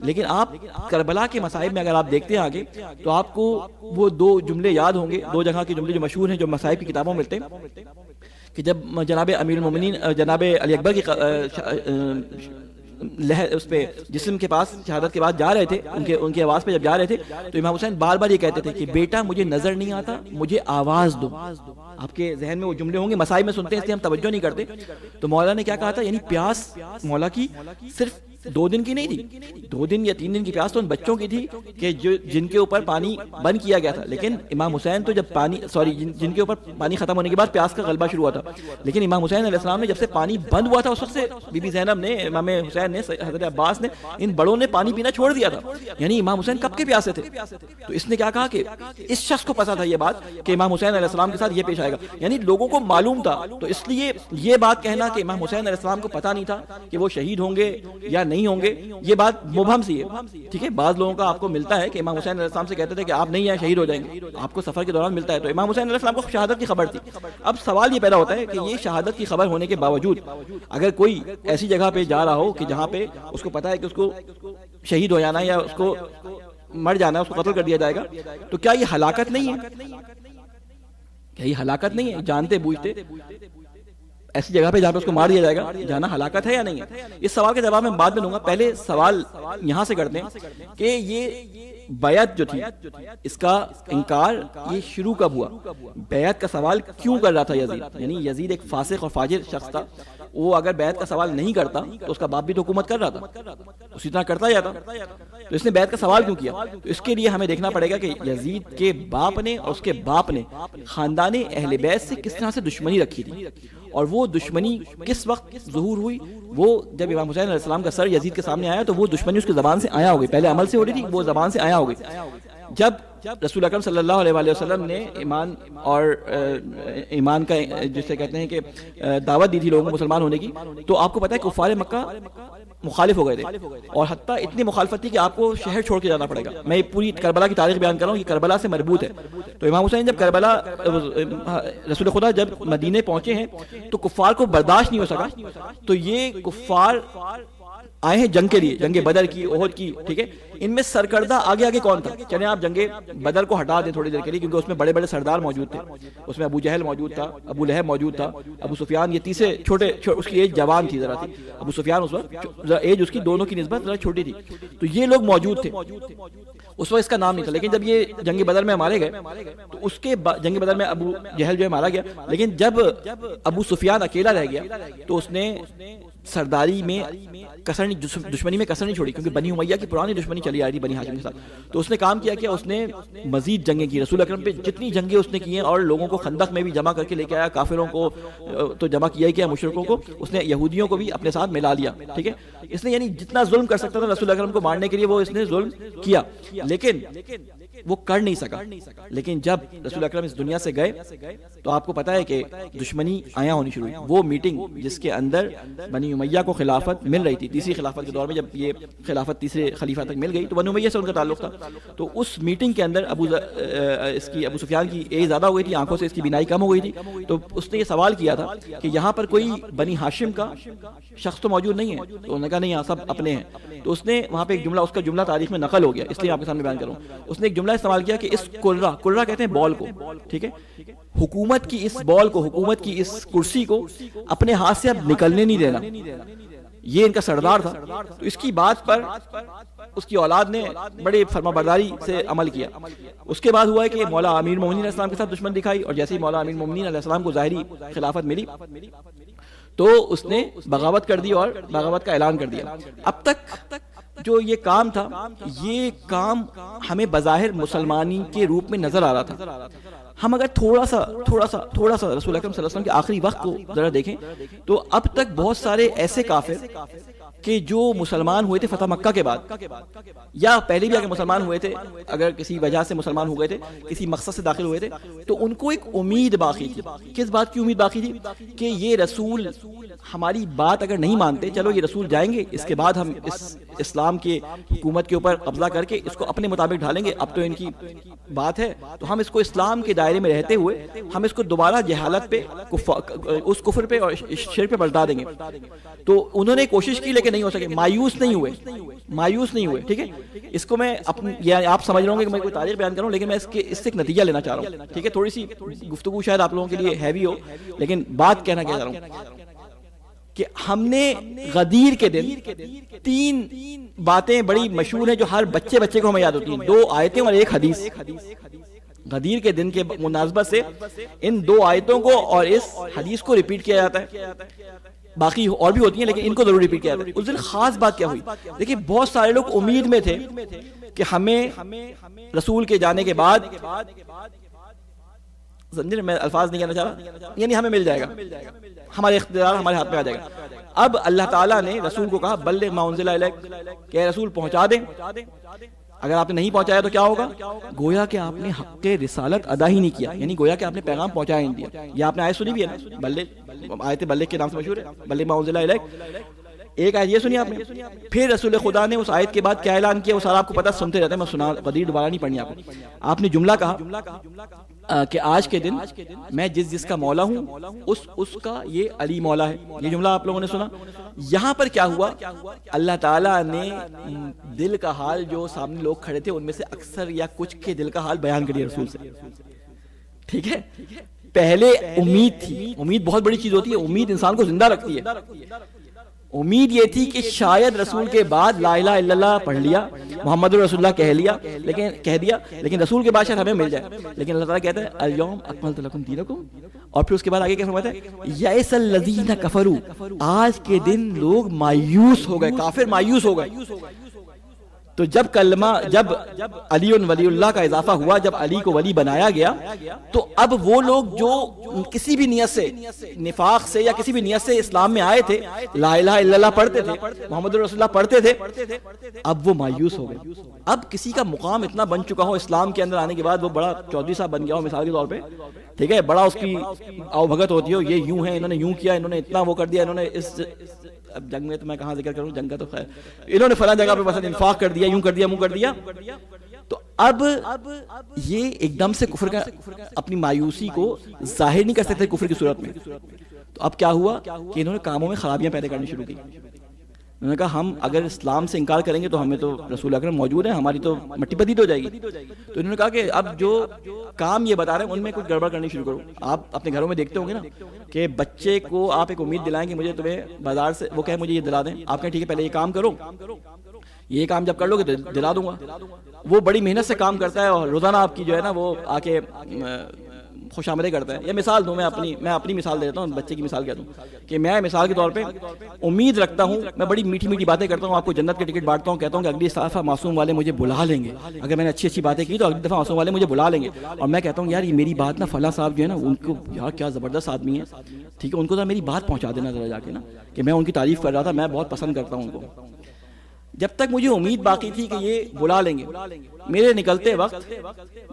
S2: لیکن آپ کربلا کے مصائب میں اگر آپ دیکھتے ہیں آگے تو آپ کو وہ 2 جملے یاد ہوں گے, 2 جگہ کے جملے جو مشہور ہیں, جو مصائب کی کتابوں میں ملتے ہیں, کہ جب جناب امیر المومنین جناب علی اکبر کی اس پہ جسم کے پاس شہادت کے بعد جا رہے تھے, ان کی آواز پہ جب جا رہے تھے تو امام حسین بار بار یہ کہتے تھے کہ بیٹا مجھے نظر نہیں آتا, مجھے آواز دو. آپ کے ذہن میں وہ جملے ہوں گے, مسائل میں سنتے ہیں اس لیے ہم توجہ نہیں کرتے. تو مولا نے کیا کہا تھا, یعنی پیاس مولا کی صرف 2 دن کی نہیں تھی, 2 دن یا 3 دن کی پیاس تو ان بچوں کی تھی کہ جن کے اوپر پانی بند کیا گیا تھا. لیکن امام حسین تو جب جن کے اوپر پانی ختم ہونے کے بعد پیاس کا غلبہ شروع ہوا تھا, لیکن امام حسین علیہ السلام نے جب سے پانی بند ہوا تھا اس وقت سے بی بی زینب نے, امام حسین نے, حضرت عباس نے, ان بڑوں نے پانی پینا چھوڑ دیا تھا. یعنی امام حسین کب کے پیاسے تھے. تو اس نے کیا کہا کہ اس شخص کو پتا تھا یہ بات کہ امام حسین علیہ السلام کے ساتھ یہ پیش آئے گا, یعنی لوگوں کو معلوم تھا. تو اس لیے یہ بات کہنا کہ امام حسین علیہ السلام کو پتا نہیں تھا کہ وہ شہید ہوں گے یا نہیں ہوں گے, یہ بات مبہم سی ہے, ٹھیک ہے. بعض لوگوں کا آپ کو ملتا ہے کہ امام حسین علیہ السلام سے کہتے تھے کہ آپ نہیں ہیں, شہید ہو جائیں گے, آپ کو سفر کے دوران ملتا ہے. تو امام حسین علیہ السلام کو شہادت کی خبر تھی. اب سوال یہ پیدا ہوتا ہے کہ یہ شہادت کی خبر ہونے کے باوجود اگر کوئی ایسی جگہ پہ جا رہا ہو کہ جہاں پہ اس کو پتا ہے کہ اس کو شہید ہو جانا ہے یا اس کو مر جانا ہے, اس کو قتل کر دیا جائے گا, تو کیا یہ ہلاکت نہیں ہے؟ کیا یہ ہلاکت نہیں ہے؟ جانتے بوجھتے ایسی جگہ پہ جہاں پہ اس کو مار دیا جائے گا, جانا ہلاکت ہے یا نہیں ہے؟ اس سوال کا جواب میں بعد میں دوں گا. پہلے سوال یہاں سے کرتے ہیں کہ یہ بیعت جو تھی, اس کا انکار یہ شروع کب ہوا؟ بیعت کا سوال کیوں کر رہا تھا یزید؟ یعنی یزید ایک فاسق اور فاجر شخص تھا, وہ اگر بیعت کا سوال نہیں کرتا تو اس کا باپ بھی تو حکومت کر رہا تھا, اسی طرح کرتا جاتا. تو اس نے بیعت کا سوال کیوں کیا؟ تو اس کے لیے ہمیں دیکھنا پڑے گا کہ یزید کے باپ نے اور اس کے باپ نے خاندان اہل بیت سے کس طرح سے دشمنی رکھی تھی, اور وہ دشمنی کس وقت ظہور ہوئی. وہ جب امام حسین علیہ السلام کا سر یزید کے سامنے آیا تو وہ دشمنی اس کی زبان سے آیا ہو گئی, پہلے عمل سے ہو رہی تھی, وہ زبان سے آیا ہو گئی. جب رسول اکرم صلی اللہ علیہ وآلہ وسلم نے ایمان اور ایمان کا جسے کہتے ہیں کہ دعوت دی تھی لوگوں کو مسلمان ہونے کی, تو آپ کو پتا ہے کفار مکہ مخالف ہو گئے تھے, اور حتیٰ اتنی مخالفت تھی کہ آپ کو شہر چھوڑ کے جانا پڑے گا. میں پوری کربلا کی تاریخ بیان کر رہا ہوں, یہ کربلا سے مربوط ہے. تو امام حسین جب کربلا, رسول خدا جب مدینے پہنچے ہیں تو کفار کو برداشت نہیں ہو سکا, تو یہ کفار آئے ہیں جنگ کے لیے، جنگ بدر کی، احد کی، ٹھیک ہے. ان میں سرکردہ آگے آگے کون تھا؟ چلیں آپ جنگ بدر کو ہٹا دیں تھوڑی دیر کے لیے، کیونکہ اس میں بڑے بڑے سردار موجود تھے. اس میں ابو جہل موجود تھا، ابو لہب موجود تھا، ابو سفیان، یہ تیسرے چھوٹے، اس کی ایج جوان تھی ذرا تھی. ابو سفیان اس وقت ایج اس کی دونوں کی نسبت ذرا چھوٹی تھی. تو یہ لوگ موجود تھے. اس وقت اس کا نام نہیں تھا، لیکن جب یہ جنگ بدر میں مارے گئے تو اس کے جنگ بدر میں ابو جہل جو ہے مارا گیا. لیکن جب ابو سفیان اکیلا رہ گیا تو اس نے سرداری میں کسر نہیں، دشمنی میں کسر نہیں چھوڑی، کیونکہ بنی امیہ کی پرانی دشمنی چلی آ رہی تھی بنی ہاشم کے ساتھ. تو اس نے کام کیا کہ اس نے مزید جنگیں کی، رسول اکرم پہ جتنی جنگیں اس نے کی ہیں، اور لوگوں کو خندق میں بھی جمع کر کے لے کے آیا، کافروں کو تو جمع کیا ہی کیا، مشرکوں کو اس نے، یہودیوں کو بھی اپنے ساتھ ملا لیا. ٹھیک ہے، اس نے یعنی جتنا ظلم کر سکتا تھا رسول اکرم کو مارنے کے لیے وہ اس نے ظلم کیا، لیکن وہ کر نہیں سکا. لیکن جب رسول اکرم اس دنیا سے گئے تو آپ کو پتا ہے کہ دشمنی آیا ہونی شروع ہوئی. وہ میٹنگ جس کے اندر بنی امیہ کو خلافت مل رہی تھی، تیسری خلافت کے دور میں جب یہ خلافت تیسرے خلیفہ تک مل گئی تو بنی امیہ سے ان کا تعلق تھا. تو اس میٹنگ کے اندر ابو سفیان کی ایج زیادہ ہو گئی تھی، آنکھوں سے اس کی بینائی کم ہو گئی تھی. تو اس نے یہ سوال کیا تھا کہ یہاں پر کوئی بنی ہاشم کا شخص تو موجود نہیں ہے؟ تو انہوں نے کہا نہیں، یہاں سب اپنے ہیں. تو اس نے وہاں پہ ایک جملہ، اس کا جملہ تاریخ میں نقل ہو گیا، اس لیے آپ کے سامنے بیان کروں. اس نے ایک جملہ استعمال کیا کہ اس کرہ کہتے ہیں بال کو، ٹھیک ہے، حکومت کی اس بال کو، حکومت کی اس کرسی کو اپنے ہاتھ سے اب نکلنے نہیں دینا. یہ ان کا سردار تھا. تو اس کی بات پر اس کی اولاد نے بڑے فرما برداری سے عمل کیا. اس کے بعد ہوا ہے کہ مولا امیر المومنین علیہ السلام کے ساتھ دشمن دکھائی، اور جیسے ہی مولا امیر المومنین علیہ السلام کو ظاہری خلافت ملی تو اس نے بغاوت کر دی اور بغاوت کا اعلان کر دیا. اب تک جو یہ کام تھا، یہ کام ہمیں بظاہر مسلمانی کے روپ میں نظر آ رہا تھا. ہم اگر تھوڑا سا رسول اکرم صلی اللہ علیہ وسلم کے آخری وقت کو ذرا دیکھیں تو اب تک بہت سارے ایسے کافر کہ جو مسلمان ہوئے تھے فتح مکہ کے بعد، یا پہلے بھی اگر مسلمان ہوئے تھے، اگر کسی وجہ سے مسلمان ہو گئے تھے، کسی مقصد سے داخل ہوئے تھے، تو ان کو ایک امید باقی تھی. کس بات کی امید باقی تھی؟ کہ یہ رسول ہماری بات اگر نہیں مانتے، چلو یہ رسول جائیں گے، اس کے بعد ہم اس اسلام کے حکومت کے اوپر قبضہ کر کے اس کو اپنے مطابق ڈھالیں گے. اب تو ان کی بات ہے تو ہم اس کو اسلام کے دائرے میں رہتے ہوئے ہم اس کو دوبارہ جہالت پہ، اس کفر پہ اور شرک پہ پلٹا دیں گے. تو انہوں نے کوشش کی لیکن نہیں ہو سکے، مایوس نہیں ہوئے. ٹھیک ہے، اس کو میں آپ سمجھ رہے ہوں گے کہ میں کوئی تاریخ بیان کروں، لیکن میں اس سے ایک نتیجہ لینا چاہ رہا ہوں. ٹھیک ہے، تھوڑی سی گفتگو شاید آپ لوگوں کے لیے ہیوی ہو، لیکن بات کہنا کیا چاہ رہا ہوں کہ ہم نے غدیر کے دن 3 باتیں بڑی مشہور ہیں جو ہر بچے کو ہمیں یاد ہوتی ہیں، 2 آیتیں اور 1 حدیث. غدیر کے دن کے مناسبت سے ان 2 آیتوں کو اور اس حدیث کو ریپیٹ کیا جاتا ہے. باقی اور بھی ہوتی ہیں لیکن ان کو ضرور ریپیٹ کیا جاتا ہے. اس دن خاص بات کیا ہوئی؟ دیکھیں، بہت سارے لوگ امید میں تھے کہ ہمیں رسول کے جانے کے بعد، میں الفاظ نہیں کہنا چاہ رہا، یعنی ہمیں مل جائے گا، ہمارے اختیار ہمارے ہاتھ میں آ جائے گا. اب اللہ تعالیٰ نے رسول کو کہا بلغ ما انزل الیک، کہ رسول پہنچا دیں. اگر آپ نے نہیں پہنچایا تو کیا ہوگا؟ گویا کہ آپ نے حق رسالت ادا ہی نہیں کیا، یعنی گویا کہ آپ نے پیغام پہنچایا ہی نہیں دیا. یہ آپ نے آیت سنی بھی ہے نا، بلغ، آیت بلغ کے نام سے مشہور ہے، بلغ ما انزل الیک. ایک آیت یہ سنی آپ نے. پھر رسول خدا نے اس آیت کے بعد کیا اعلان کیا، وہ سارا آپ کو پتہ، سنتے رہتے ہیں، میں سنا غدیر دوبارہ نہیں پڑھنی آپ کو. آپ نے جملہ کہا کہ آج کے دن میں جس کا مولا ہوں اس کا یہ علی مولا ہے. یہ جملہ آپ لوگوں نے سنا. یہاں پر کیا ہوا؟ اللہ تعالیٰ نے دل کا حال، جو سامنے لوگ کھڑے تھے ان میں سے اکثر یا کچھ کے دل کا حال بیان کر دیا رسول سے. ٹھیک ہے، پہلے امید تھی. امید بہت بڑی چیز ہوتی ہے، امید انسان کو زندہ رکھتی ہے. امید یہ تھی کہ شاید رسول کے بعد لا الہ الا اللہ پڑھ لیا، محمد رسول اللہ کہہ دیا، لیکن رسول کے بعد شاید ہمیں مل جائے. لیکن اللہ تعالیٰ کہتا ہے الیوم اکملت لکم دینکم، اور پھر اس کے بعد آگے کیا فرماتا ہے؟ یئس الذین کفروا، آج کے دن لوگ مایوس ہو گئے، کافر مایوس ہو گئے. تو جب علی ولی اللہ کا اضافہ ہوا، جب علی کو ولی بنایا گیا، تو اب وہ لوگ جو کسی بھی نیت سے، نفاق سے یا کسی بھی نیت سے اسلام میں آئے تھے، لا الہ الا اللہ پڑھتے تھے، محمد رسول اللہ پڑھتے تھے، اب وہ مایوس ہو گئے. اب کسی کا مقام اتنا بن چکا ہو اسلام کے اندر آنے کے بعد، وہ بڑا چودھری صاحب بن گیا ہو مثال کے طور پہ، ٹھیک ہے، بڑا اس کی آؤ بھگت ہوتی ہو، یہ یوں ہے، انہوں نے یوں کیا، انہوں نے اتنا وہ کر دیا، انہوں نے اس، اب جنگ میں تو میں کہاں ذکر کروں، جنگ کا تو خیر، انہوں نے فلاں جگہ پہ مثلا انفاق کر دیا، یوں کر دیا، منہ کر دیا. تو اب یہ ایک دم سے کفر کا، اپنی مایوسی کو ظاہر نہیں کر سکتے کفر کی صورت میں. تو اب کیا ہوا کہ انہوں نے کاموں میں خرابیاں پیدا کرنی شروع کی. انہوں نے کہا ہم اگر اسلام سے انکار کریں گے تو ہمیں تو رسول اکرم موجود ہیں، ہماری تو مٹی پتیت ہو جائے گی. تو انہوں نے کہا کہ اب جو کام یہ بتا رہے ہیں ان میں کچھ گڑبڑ کرنی شروع کرو. آپ اپنے گھروں میں دیکھتے ہوں گے نا کہ بچے کو آپ ایک امید دلائیں کہ مجھے تمہیں بازار سے، وہ کہے مجھے یہ دلا دیں، آپ کہیں ٹھیک ہے پہلے یہ کام کرو، یہ کام جب کر لو گے دلا دوں گا. وہ بڑی محنت سے کام کرتا ہے اور روزانہ آپ کی جو ہے نا وہ آ کے خوش آمدید کرتا ہے. یہ مثال دوں، میں اپنی مثال دیتا ہوں، بچے کی مثال کہتا ہوں کہ میں مثال کے طور پہ امید رکھتا ہوں، میں بڑی میٹھی میٹھی باتیں کرتا ہوں، آپ کو جنت کے ٹکٹ بانٹتا ہوں، کہتا ہوں کہ اگلی دفعہ معصوم والے مجھے بلا لیں گے، اگر میں نے اچھی باتیں کی تو اگلی دفعہ معصوم والے مجھے بلا لیں گے. اور میں کہتا ہوں یار یہ میری بات نا فلاں صاحب جو ہے نا ان کو یار کیا زبردست آدمی ہے، ٹھیک ہے ان کو ذرا میری بات پہنچا دینا ذرا جا کے نا، کہ میں ان کی تعریف کر رہا تھا، میں بہت پسند کرتا ہوں ان کو. جب تک مجھے امید باقی تھی کہ یہ بلا لیں گے، میرے نکلتے وقت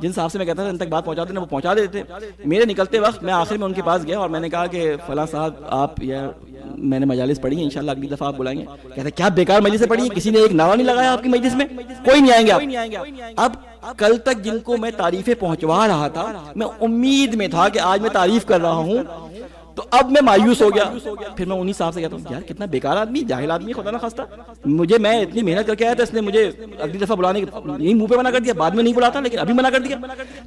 S2: جن صاحب سے میں کہتا تھا ان تک بات پہنچا دینا، وہ پہنچا دیتے. میرے نکلتے وقت میں آخر میں ان کے پاس گیا اور میں نے کہا کہ فلاں صاحب آپ یار میں نے مجالس پڑھی ہیں، انشاءاللہ اگلی دفعہ آپ بلائیں گے. کہتے کیا بیکار مجلسیں پڑھی ہیں، کسی نے ایک نعرہ نہیں لگایا آپ کی مجلس میں، کوئی نہیں آئیں گے آپ. اب کل تک جن کو میں تعریفیں پہنچوا رہا تھا، میں امید میں تھا کہ آج میں تعریف کر رہا ہوں، تو اب میں مایوس ہو گیا. پھر میں انہی صاحب سے کہتا ہوں یار کتنا بیکار آدمی، جاہل آدمی، خدا نہ خواستہ میں اتنی محنت کر کے آیا تھا، اس نے مجھے اگلی دفعہ بلانے کے یہی منہ پہ منع کر دیا، بعد میں نہیں بلاتا لیکن ابھی منع کر دیا.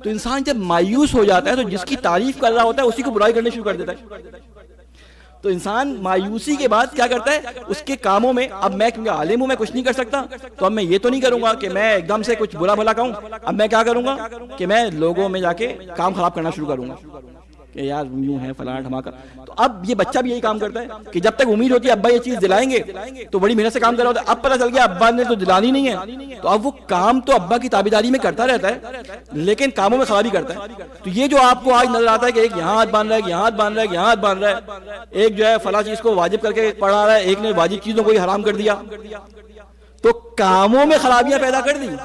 S2: تو انسان جب مایوس ہو جاتا ہے تو جس کی تعریف کر رہا ہوتا ہے اسی کو برائی کرنے شروع کر دیتا ہے. تو انسان مایوسی کے بعد کیا کرتا ہے اس کے کاموں میں، اب میں کیونکہ عالم ہوں میں کچھ نہیں کر سکتا، تو اب میں یہ تو نہیں کروں گا کہ میں ایک دم سے کچھ برا بھلا کہوں. اب میں کیا کروں گا کہ میں لوگوں میں جا کے کام خراب کرنا شروع کروں گا کہ یار یوں ہے فلاں ڈھماکا. تو اب یہ بچہ بھی یہی کام کرتا ہے کہ جب تک امید ہوتی ہے ابا یہ چیز دلائیں گے تو بڑی محنت سے کام کر رہا ہوتا ہے، اب پتہ چل گیا ابا نے تو دلانی نہیں ہے، تو اب وہ کام تو ابا کی تابعداری میں کرتا رہتا ہے لیکن کاموں میں خرابی کرتا ہے. تو یہ جو آپ کو آج نظر آتا ہے کہ ایک یہاں ہاتھ باندھ رہا ہے، یہاں ہاتھ باندھ رہا ہے، یہاں ہاتھ باندھ رہا ہے، ایک جو ہے فلاں چیز کو واجب کر کے پڑھا رہا ہے، ایک نے واجب چیزوں کو ہی حرام کر دیا، تو کاموں میں خرابیاں پیدا کر دی.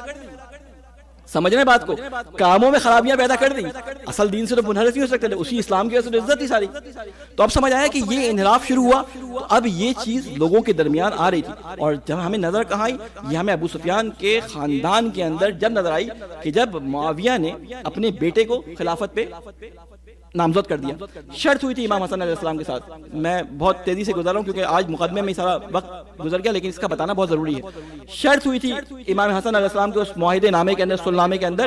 S2: سمجھ رہے ہیں بات کو، کاموں میں خرابیاں پیدا کر دی. اصل دین سے تو منحرف نہیں ہو سکتے تھے، اسی اسلام کی وجہ سے عزت تھی ساری. تو اب سمجھ آیا کہ یہ انحراف شروع ہوا، تو اب یہ چیز لوگوں کے درمیان آ رہی تھی. اور جب ہمیں نظر کہاں آئی، یہ ہمیں ابو سفیان کے خاندان کے اندر جب نظر آئی کہ جب معاویہ نے اپنے بیٹے کو خلافت پہ نامزد کر دیا. شرط ہوئی تھی امام حسن علیہ السلام کے ساتھ. میں بہت تیزی سے گزر رہا ہوں کیونکہ آج مقدمے میں سارا وقت گزر گیا، لیکن اس کا بتانا بہت ضروری ہے. شرط ہوئی تھی امام حسن علیہ السلام کے اس معاہدے نامے کے اندر، صلح نامے کے اندر،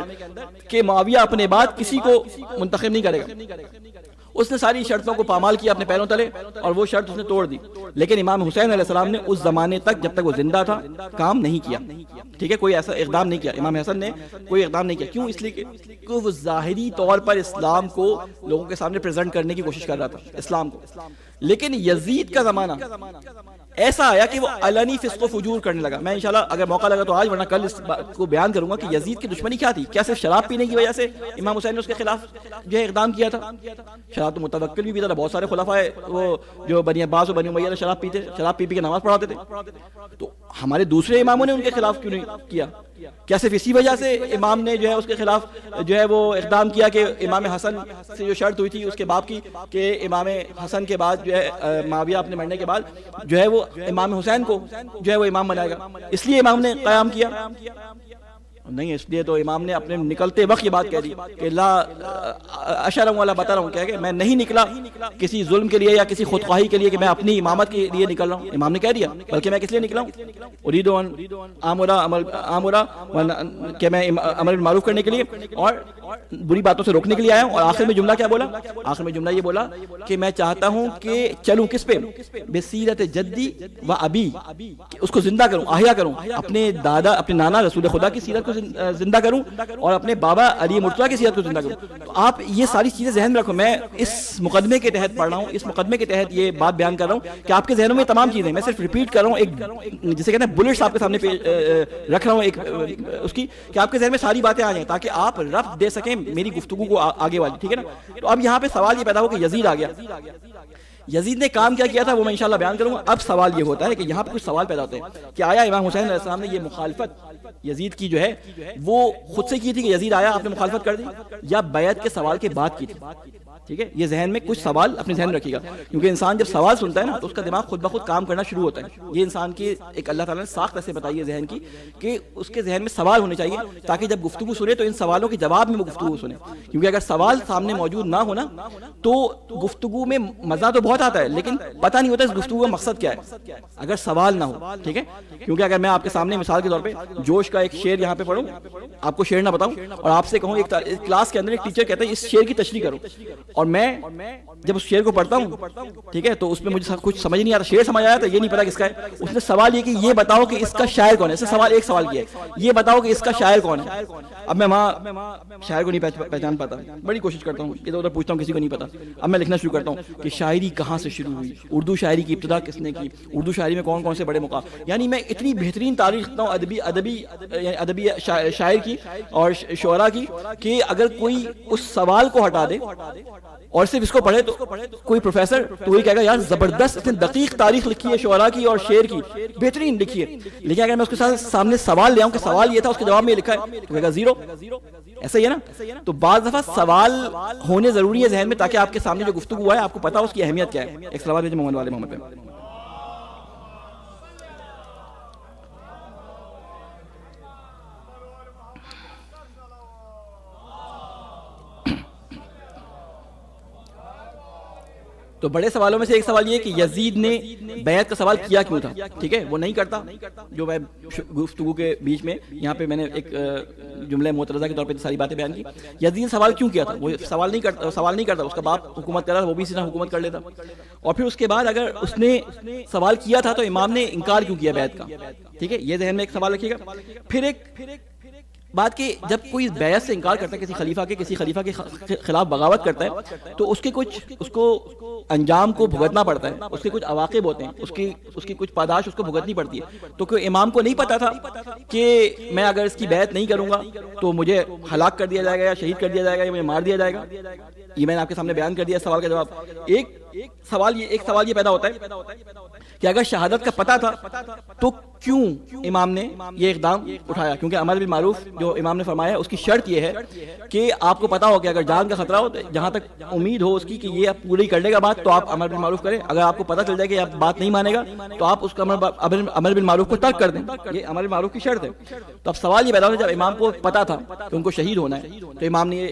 S2: کہ معاویہ اپنے بعد کسی کو منتخب نہیں کرے گا. اس نے ساری شرطوں کو پامال کیا اپنے پیروں تلے اور وہ شرط اس نے توڑ دی. لیکن امام حسین علیہ السلام نے اس زمانے تک جب تک وہ زندہ تھا کام نہیں کیا، ٹھیک ہے، کوئی ایسا اقدام نہیں کیا. امام حسن نے کوئی اقدام نہیں کیا. کیوں؟ اس لیے کہ وہ ظاہری طور پر اسلام کو لوگوں کے سامنے پریزنٹ کرنے کی کوشش کر رہا تھا اسلام کو. لیکن یزید کا زمانہ ایسا آیا کہ وہ علنی فسق و فجور کرنے لگا. میں انشاءاللہ اگر موقع لگا تو آج ورنہ کل اس بات کو بیان کروں گا کہ یزید کی دشمنی کیا تھی. کیا صرف شراب پینے کی وجہ سے امام حسین نے اس کے خلاف جو ہے اقدام کیا تھا؟ شراب تو متوکل بھی پیتا تھا، بہت سارے خلفاء وہ جو بنی عباس و بنی امیہ شراب پیتے، شراب پی کے نماز پڑھاتے تھے. تو ہمارے دوسرے اماموں نے ان کے خلاف کیوں نہیں کیا؟ کیا صرف اسی وجہ سے امام نے جو ہے اس کے خلاف جو ہے وہ اقدام کیا کہ امام حسن سے جو شرط ہوئی تھی اس کے باپ کی کہ امام حسن کے بعد جو ہے معاویہ اپنے مرنے کے بعد جو ہے وہ امام حسین کو جو ہے وہ امام بنائے گا، اس لیے امام نے قیام کیا؟ نہیں، اس لیے تو امام نے اپنے نکلتے وقت یہ بات کہہ دی کہ لا اشرم والا بتا رہا ہوں، کہہ کہ میں نہیں نکلا کسی ظلم کے لیے یا کسی خودخواہی کے لیے کہ میں اپنی امامت کے لیے نکل رہا ہوں. امام نے کہہ دیا بلکہ میں کس لیے نکلا ہوں، اريد ان آمرا کہ میں امر بالمعروف کرنے کے لیے اور بری باتوں سے روکنے کے لیے آیا ہوں. اور آخر میں جملہ کیا بولا؟ آخر میں جملہ یہ بولا کہ میں چاہتا ہوں کہ چلوں کس پہ؟ بسیرت جدی و ابی، اس کو زندہ کروں، احیا کروں، اپنے دادا اپنے نانا رسول خدا کی سیرت کو زندہ کروں اور اپنے بابا علی مرتضیٰ کی سیرت کو زندہ کروں. تو آپ یہ ساری چیزیں ذہن میں رکھو. میں اس مقدمے کے تحت پڑھ رہا ہوں، اس مقدمے کے تحت یہ بات بیان کر رہا ہوں کہ آپ کے ذہنوں میں تمام چیزیں، میں صرف ریپیٹ کر رہا ہوں، ایک جسے کہتے ہیں بلٹس آپ کے سامنے رکھ رہا ہوں ایک اس کی، کہ آپ کے ذہن میں ساری باتیں آ جائیں تاکہ آپ ربط دے سکیں میری گفتگو کو آگے والی، ٹھیک ہے نا. تو اب یہاں پہ سوال یہ پیدا ہو کہ یزید آ گیا. یزید نے کام کیا کیا تھا وہ میں انشاءاللہ بیان کروں گا. اب سوال یہ ہوتا ہے کہ یہاں پہ کچھ سوال پیدا ہوتے ہیں کہ آیا امام حسین علیہ السلام نے یہ مخالفت یزید کی جو ہے وہ خود سے کی تھی کہ یزید آیا آپ نے مخالفت کر دی، یا بیعت کے سوال کے بعد کی تھی؟ ٹھیک ہے، یہ ذہن میں کچھ سوال اپنے ذہن میں رکھیے گا، کیونکہ انسان جب سوال سنتا ہے نا تو اس کا دماغ خود بخود کام کرنا شروع ہوتا ہے. یہ انسان کی ایک اللہ تعالیٰ نے ساخت ایسے بتائی ہے ذہن کی کہ اس کے ذہن میں سوال ہونے چاہیے تاکہ جب گفتگو سنے تو ان سوالوں کے جواب میں وہ گفتگو سنے. کیونکہ اگر سوال سامنے موجود نہ ہونا تو گفتگو میں مزہ تو بہت آتا ہے لیکن پتہ نہیں ہوتا اس گفتگو کا مقصد کیا ہے اگر سوال نہ ہو. ٹھیک ہے، کیونکہ اگر میں آپ کے سامنے مثال کے طور پہ جوش کا ایک شعر یہاں پہ پڑھوں، آپ کو شعر نہ بتاؤں اور آپ سے کہوں ایک کلاس کے اندر ایک ٹیچر کہتا ہے اس شعر کی تشریح کرو، اور میں جب اس شعر کو پڑھتا ہوں ٹھیک ہے تو اس میں مجھے کچھ سمجھ نہیں آتا، شعر سمجھ آیا تو یہ نہیں پتا کس کا ہے. اس نے سوال یہ کہ یہ بتاؤ کہ اس کا شاعر کون ہے، ایسے سوال ایک سوال کیا ہے، یہ بتاؤ کہ اس کا شاعر کون ہے. اب میں وہاں شاعر کو نہیں پہچان پاتا، بڑی کوشش کرتا ہوں ادھر ادھر پوچھتا ہوں، کسی کو نہیں پتا. اب میں لکھنا شروع کرتا ہوں کہ شاعری کہاں سے شروع ہوئی، اردو شاعری کی ابتدا کس نے کی، اردو شاعری میں کون کون سے بڑے مقام، یعنی میں اتنی بہترین تاریخ لکھتا ہوں ادبی شاعر کی اور شعراء کی کہ اگر کوئی اس سوال کو ہٹا دے اور صرف اس کو پڑھے تو کوئی پروفیسر تو وہی کہے گا یار زبردست اتنی دقیق تاریخ لکھی ہے شعراء کی اور شعر کی، بہترین لکھی ہے. لیکن اگر میں اس کے ساتھ سامنے سوال لے آؤں کہ سوال یہ تھا، اس کے جواب میں یہ لکھا ہے تو کہے گا زیرو. ایسا ہی ہے نا. تو بعض دفعہ سوال ہونے ضروری ہے ذہن میں تاکہ آپ کے سامنے جو گفتگو ہوا ہے آپ کو پتا ہو اس کی اہمیت کیا ہے. ایک سوال ہے محمد والے محمد پہ. تو بڑے سوالوں میں سے ایک سوال یہ کہ یزید نے بیعت کا سوال کیا کیوں تھا. ٹھیک ہے، وہ نہیں کرتا، جو میں گفتگو کے بیچ میں یہاں پہ میں نے ایک جملہ معترضہ کے طور پہ ساری باتیں بیان کی. یزید نے سوال کیوں کیا تھا، وہ سوال نہیں کرتا، اس کا باپ حکومت کر رہا تھا، وہ بھی اسی طرح حکومت کر لیتا. اور پھر اس کے بعد اگر اس نے سوال کیا تھا تو امام نے انکار کیوں کیا بیعت کا. ٹھیک ہے، یہ ذہن میں ایک سوال رکھیے گا. پھر ایک بات کہ جب کوئی بیعت سے انکار کرتا ہے کسی خلیفہ کے خلاف بغاوت کرتا ہے تو اس کو انجام کو بھگتنا پڑتا ہے، اس کے کچھ عواقب ہوتے ہیں، اس کی کچھ پاداش اس کو بھگتنی پڑتی ہے. تو کوئی امام کو نہیں پتا تھا کہ میں اگر اس کی بیعت نہیں کروں گا تو مجھے ہلاک کر دیا جائے گا یا شہید کر دیا جائے گا یا مجھے مار دیا جائے گا. یہ میں نے آپ کے سامنے بیان کر دیا سوال کا جواب. ایک سوال یہ پیدا ہوتا ہے کہ اگر شہادت کا پتہ تھا تو کیوں امام نے یہ اقدام اٹھایا. کیونکہ امر بالمعروف جو امام نے فرمایا اس کی شرط یہ ہے کہ آپ کو پتا ہو کہ اگر جان کا خطرہ ہو جہاں تک امید ہو اس کی کہ یہ پوری کر لے گا بات تو آپ امر بالمعروف کریں. اگر آپ کو پتا چل جائے کہ آپ بات نہیں مانے گا تو آپ اس کا امر بالمعروف کو ترک کر دیں. یہ امر بالمعروف کی شرط ہے. تو اب سوال یہ پیدا ہوتا ہے جب امام کو پتا تھا کہ ان کو شہید ہونا ہے تو امام نے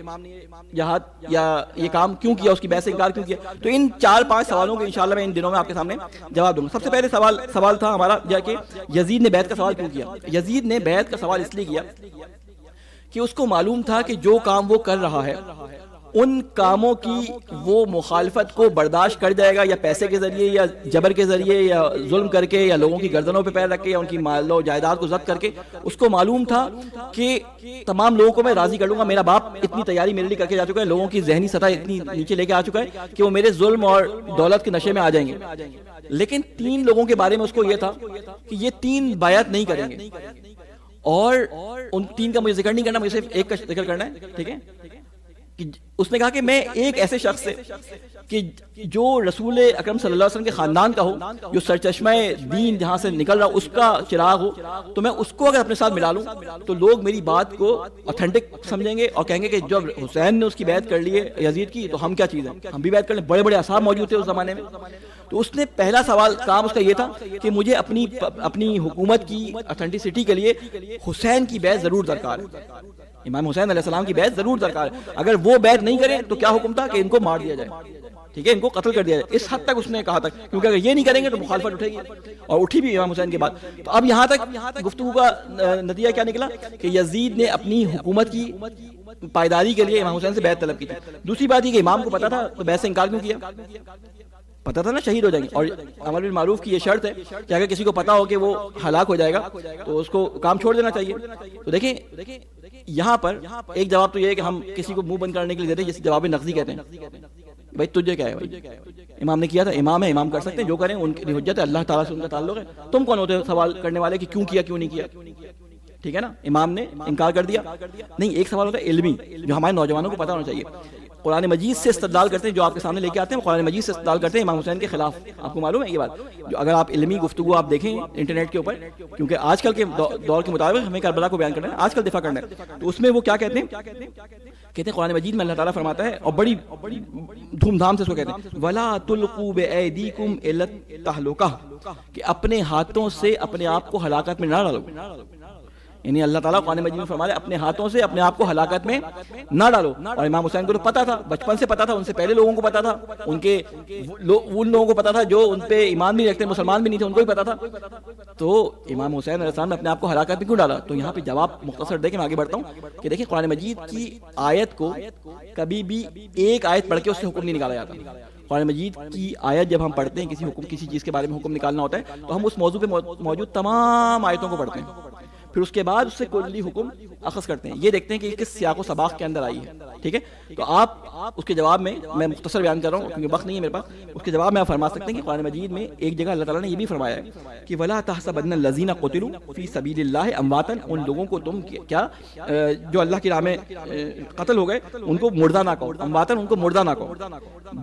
S2: جہاد یا یہ کام کیوں کیا، اس کی بیعت سے انکار کیوں کیا. تو ان 4-5 سوالوں کے انشاءاللہ میں ان دنوں میں آپ کے سامنے جواب دوں گا. سب سے پہلے سوال تھا ہمارا کہ یزید نے بیعت کا سوال کیوں کیا. یزید نے بیعت کا سوال اس لیے کیا کہ اس کو معلوم تھا کہ جو کام وہ کر رہا ہے ان کاموں کی وہ مخالفت کو برداشت کر جائے گا، یا پیسے کے ذریعے یا جبر کے ذریعے یا ظلم کر کے یا لوگوں کی گردنوں پہ پیر رکھ کے یا ان کی مال و جائیداد کو ضبط کر کے. اس کو معلوم تھا کہ تمام لوگوں کو میں راضی کر لوں گا. میرا باپ اتنی تیاری میرے لیے کر کے جا چکا ہے، لوگوں کی ذہنی سطح اتنی نیچے لے کے آ چکا ہے کہ وہ میرے ظلم اور دولت کے نشے میں آ جائیں گے. لیکن 3 لوگوں کے بارے میں اس کو یہ تھا کہ یہ 3 بیعت نہیں کریں گے، اور ان 3 کا مجھے ذکر نہیں کرنا، مجھے صرف ایک کا ذکر کرنا ہے. ٹھیک ہے، اس نے کہا کہ میں ایک ایسے شخص سے کہ جو رسول اکرم صلی اللہ علیہ وسلم کے خاندان کا ہو، جو سرچشمہ دین جہاں سے نکل رہا اس کا چراغ ہو، تو میں اس کو اگر اپنے ساتھ ملا لوں تو لوگ میری بات کو اوتھینٹک سمجھیں گے اور کہیں گے کہ جب حسین نے اس کی بیعت کر لی ہے یزید کی تو ہم کیا چیز ہیں، ہم بھی بیعت کر لیں. بڑے بڑے اصحاب موجود تھے اس زمانے میں. تو اس نے پہلا سوال کام اس کا یہ تھا کہ مجھے اپنی حکومت کی اوتھینٹسٹی کے لیے حسین کی بیعت ضرور درکار ہے، امام حسین علیہ السلام کی بیعت ضرور درکار ہے. اگر وہ بیعت نہیں کریں تو کیا حکم تھا کہ ان کو مار دیا جائے. ٹھیک ہے، ان کو قتل کر دیا جائے. اس حد تک اس نے کہا تھا، کیونکہ اگر یہ نہیں کریں گے تو مخالفت اٹھے گی، اور اٹھی بھی امام حسین کے بعد. تو اب یہاں تک گفتگو کا نتیجہ کیا نکلا کہ یزید نے اپنی حکومت کی پائیداری کے لیے امام حسین سے بیعت طلب کی تھی. دوسری بات یہ کہ امام کو پتا تھا تو بیعت سے انکار کیوں کیا؟ پتا تھا نا شہید ہو جائیں گے. اور امر بالمعروف کی یہ شرط ہے کہ اگر کسی کو پتا ہو کہ وہ ہلاک ہو جائے گا تو اس کو کام چھوڑ دینا چاہیے. تو دیکھیں یہاں پر ایک جواب تو یہ ہے کہ ہم کسی کو منہ بند کرنے کے لیے دیتے ہیں، جسے جواب نقضی کہتے ہیں. بھائی تجھے کیا ہے، بھائی امام نے کیا تھا، امام ہے، امام کر سکتے ہیں جو کریں، ان کی حجت ہے، اللہ تعالیٰ سے ان کا تعلق ہے. تم کون ہوتے ہو سوال کرنے والے کہ کیوں کیا کیوں نہیں کیا؟ ٹھیک ہے نا، امام نے انکار کر دیا. نہیں، ایک سوال ہوتا ہے علمی جو ہمارے نوجوانوں کو پتہ ہونا چاہیے. قرآن مجید سے استدلال کرتے ہیں، جو آپ کے سامنے لے کے آتے ہیں قرآن مجید سے استدلال کرتے ہیں امام حسین کے خلاف. آپ کو معلوم ہے یہ بات؟ جو اگر آپ علمی گفتگو آپ دیکھیں انٹرنیٹ کے اوپر، کیونکہ آج کل کے دور کے مطابق ہمیں کربلا کو بیان کرنا ہے، آج کل دفاع کرنا ہے، تو اس میں وہ کیا کہتے ہیں کہتے ہیں قرآن مجید میں اللہ تعالیٰ فرماتا ہے اور بڑی دھوم دھام سے اس کو کہتے ہیں وَلَا تُلْقُوا بِأَيْدِيكُمْ إِلَى التَّهْلُكَةِ کہ اپنے ہاتھوں سے اپنے آپ کو ہلاکت میں نہ ڈالو. یعنی اللہ تعالیٰ قرآن مجید میں فرما رہے اپنے ہاتھوں سے اپنے آپ کو ہلاکت میں نہ ڈالو. اور امام حسین کو تو پتا تھا, بچپن سے پتا تھا, ان سے پہلے لوگوں کو پتا تھا, ان لوگوں کو پتا تھا جو ان پہ ایمان بھی رکھتے, مسلمان بھی نہیں تھے, ان کو بھی پتا تھا. تو امام حسین علیہ السلام نے اپنے آپ کو ہلاکت میں کیوں ڈالا؟ تو یہاں پہ جواب مختصر دے کے میں آگے بڑھتا ہوں کہ دیکھیں قرآن مجید کی آیت کو کبھی بھی ایک آیت پڑھ کے اس سے حکم نہیں نکالا جاتا. قرآن مجید کی آیت جب ہم پڑھتے ہیں کسی چیز کے بارے میں حکم نکالنا ہوتا ہے تو ہم اس موضوع پہ موجود تمام آیتوں کو پڑھتے ہیں, پھر اس کے بعد اس سے کلی حکم اخذ کرتے ہیں, یہ دیکھتے ہیں کہ کس سیاق و سباق کے اندر آئی ہے. ٹھیک ہے, تو آپ اس کے جواب میں مختصر بیان کر رہا ہوں کیونکہ وقت نہیں ہے میرے پاس. اس کے جواب میں آپ فرما سکتے ہیں کہ قرآن مجید میں ایک جگہ اللہ تعالیٰ نے یہ بھی فرمایا ہے کہ وَلَا تَحْسَبَنَّ الَّذِينَ قُتِلُوا فِي سَبِيلِ اللَّهِ أَمْوَاتًا ان لوگوں کو تم کیا جو اللہ کی راہ میں قتل ہو گئے ان کو مردہ نہ کہو, امواتاً ان کو مردہ نہ کہو,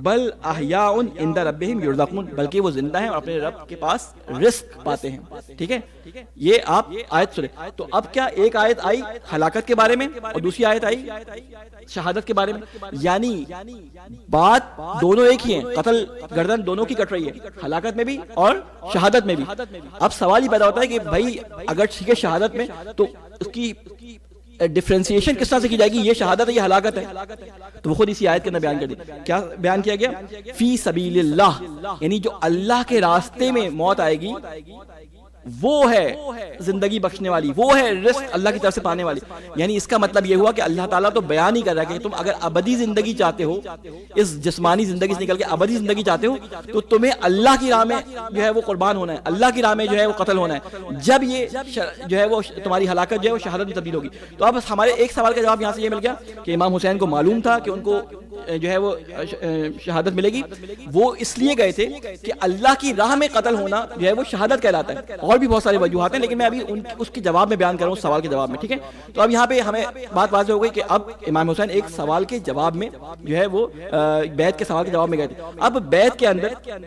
S2: بل احیاء عند ربهم يرزقون بلکہ وہ زندہ ہیں اور اپنے رب کے پاس رزق پاتے ہیں. ٹھیک ہے, یہ آپ آیت سنیں. تو اب کیا ایک آیت آئی ہلاکت کے بارے میں اور دوسری آیت آئی شہادت کے بارے میں, یعنی بات دونوں ایک ہی ہیں, قتل گردن دونوں کی کٹ رہی ہے, ہلاکت میں بھی اور شہادت میں بھی. اب سوال ہی پیدا ہوتا ہے کہ بھائی اگر ٹھیک ہے شہادت میں تو اس کی ڈفرینسیشن کس طرح سے کی جائے گی, یہ شہادت ہے یہ ہلاکت ہے؟ تو وہ خود اسی آیت کے اندر بیان کر دی. کیا بیان کیا گیا؟ فی سبیل اللہ, یعنی جو اللہ کے راستے میں موت آئے گی وہ ہے زندگی بخشنے والی, وہ ہے رزق اللہ کی طرف سے پانے والی. یعنی اس کا مطلب یہ ہوا کہ اللہ تعالیٰ تو بیان ہی کر رہا ہے کہ تم اگر ابدی زندگی چاہتے ہو, اس جسمانی زندگی سے نکل کے ابدی زندگی چاہتے ہو تو تمہیں اللہ کی راہ میں جو ہے وہ قربان ہونا ہے, اللہ کی راہ میں جو ہے وہ قتل ہونا ہے. جب یہ جو ہے وہ تمہاری ہلاکت جو ہے وہ شہادت میں تبدیل ہوگی. تو اب ہمارے ایک سوال کا جواب یہاں سے یہ مل گیا کہ امام حسین کو معلوم تھا کہ ان کو جو ہے وہ شہادت ملے گی, وہ اس لیے گئے تھے کہ اللہ کی راہ میں قتل ہونا جو ہے وہ شہادت کہلاتا ہے. اور بھی بہت سارے وجوہات ہیں لیکن میں ابھی اس کے جواب میں بیان کر رہا ہوں, اس سوال کے جواب میں. ٹھیک ہے, تو اب یہاں پہ ہمیں بات واضح ہو گئی کہ اب امام حسین ایک سوال کے جواب میں جو ہے وہ بیعت کے سوال کے جواب میں گئے تھے. اب بیعت کے اندر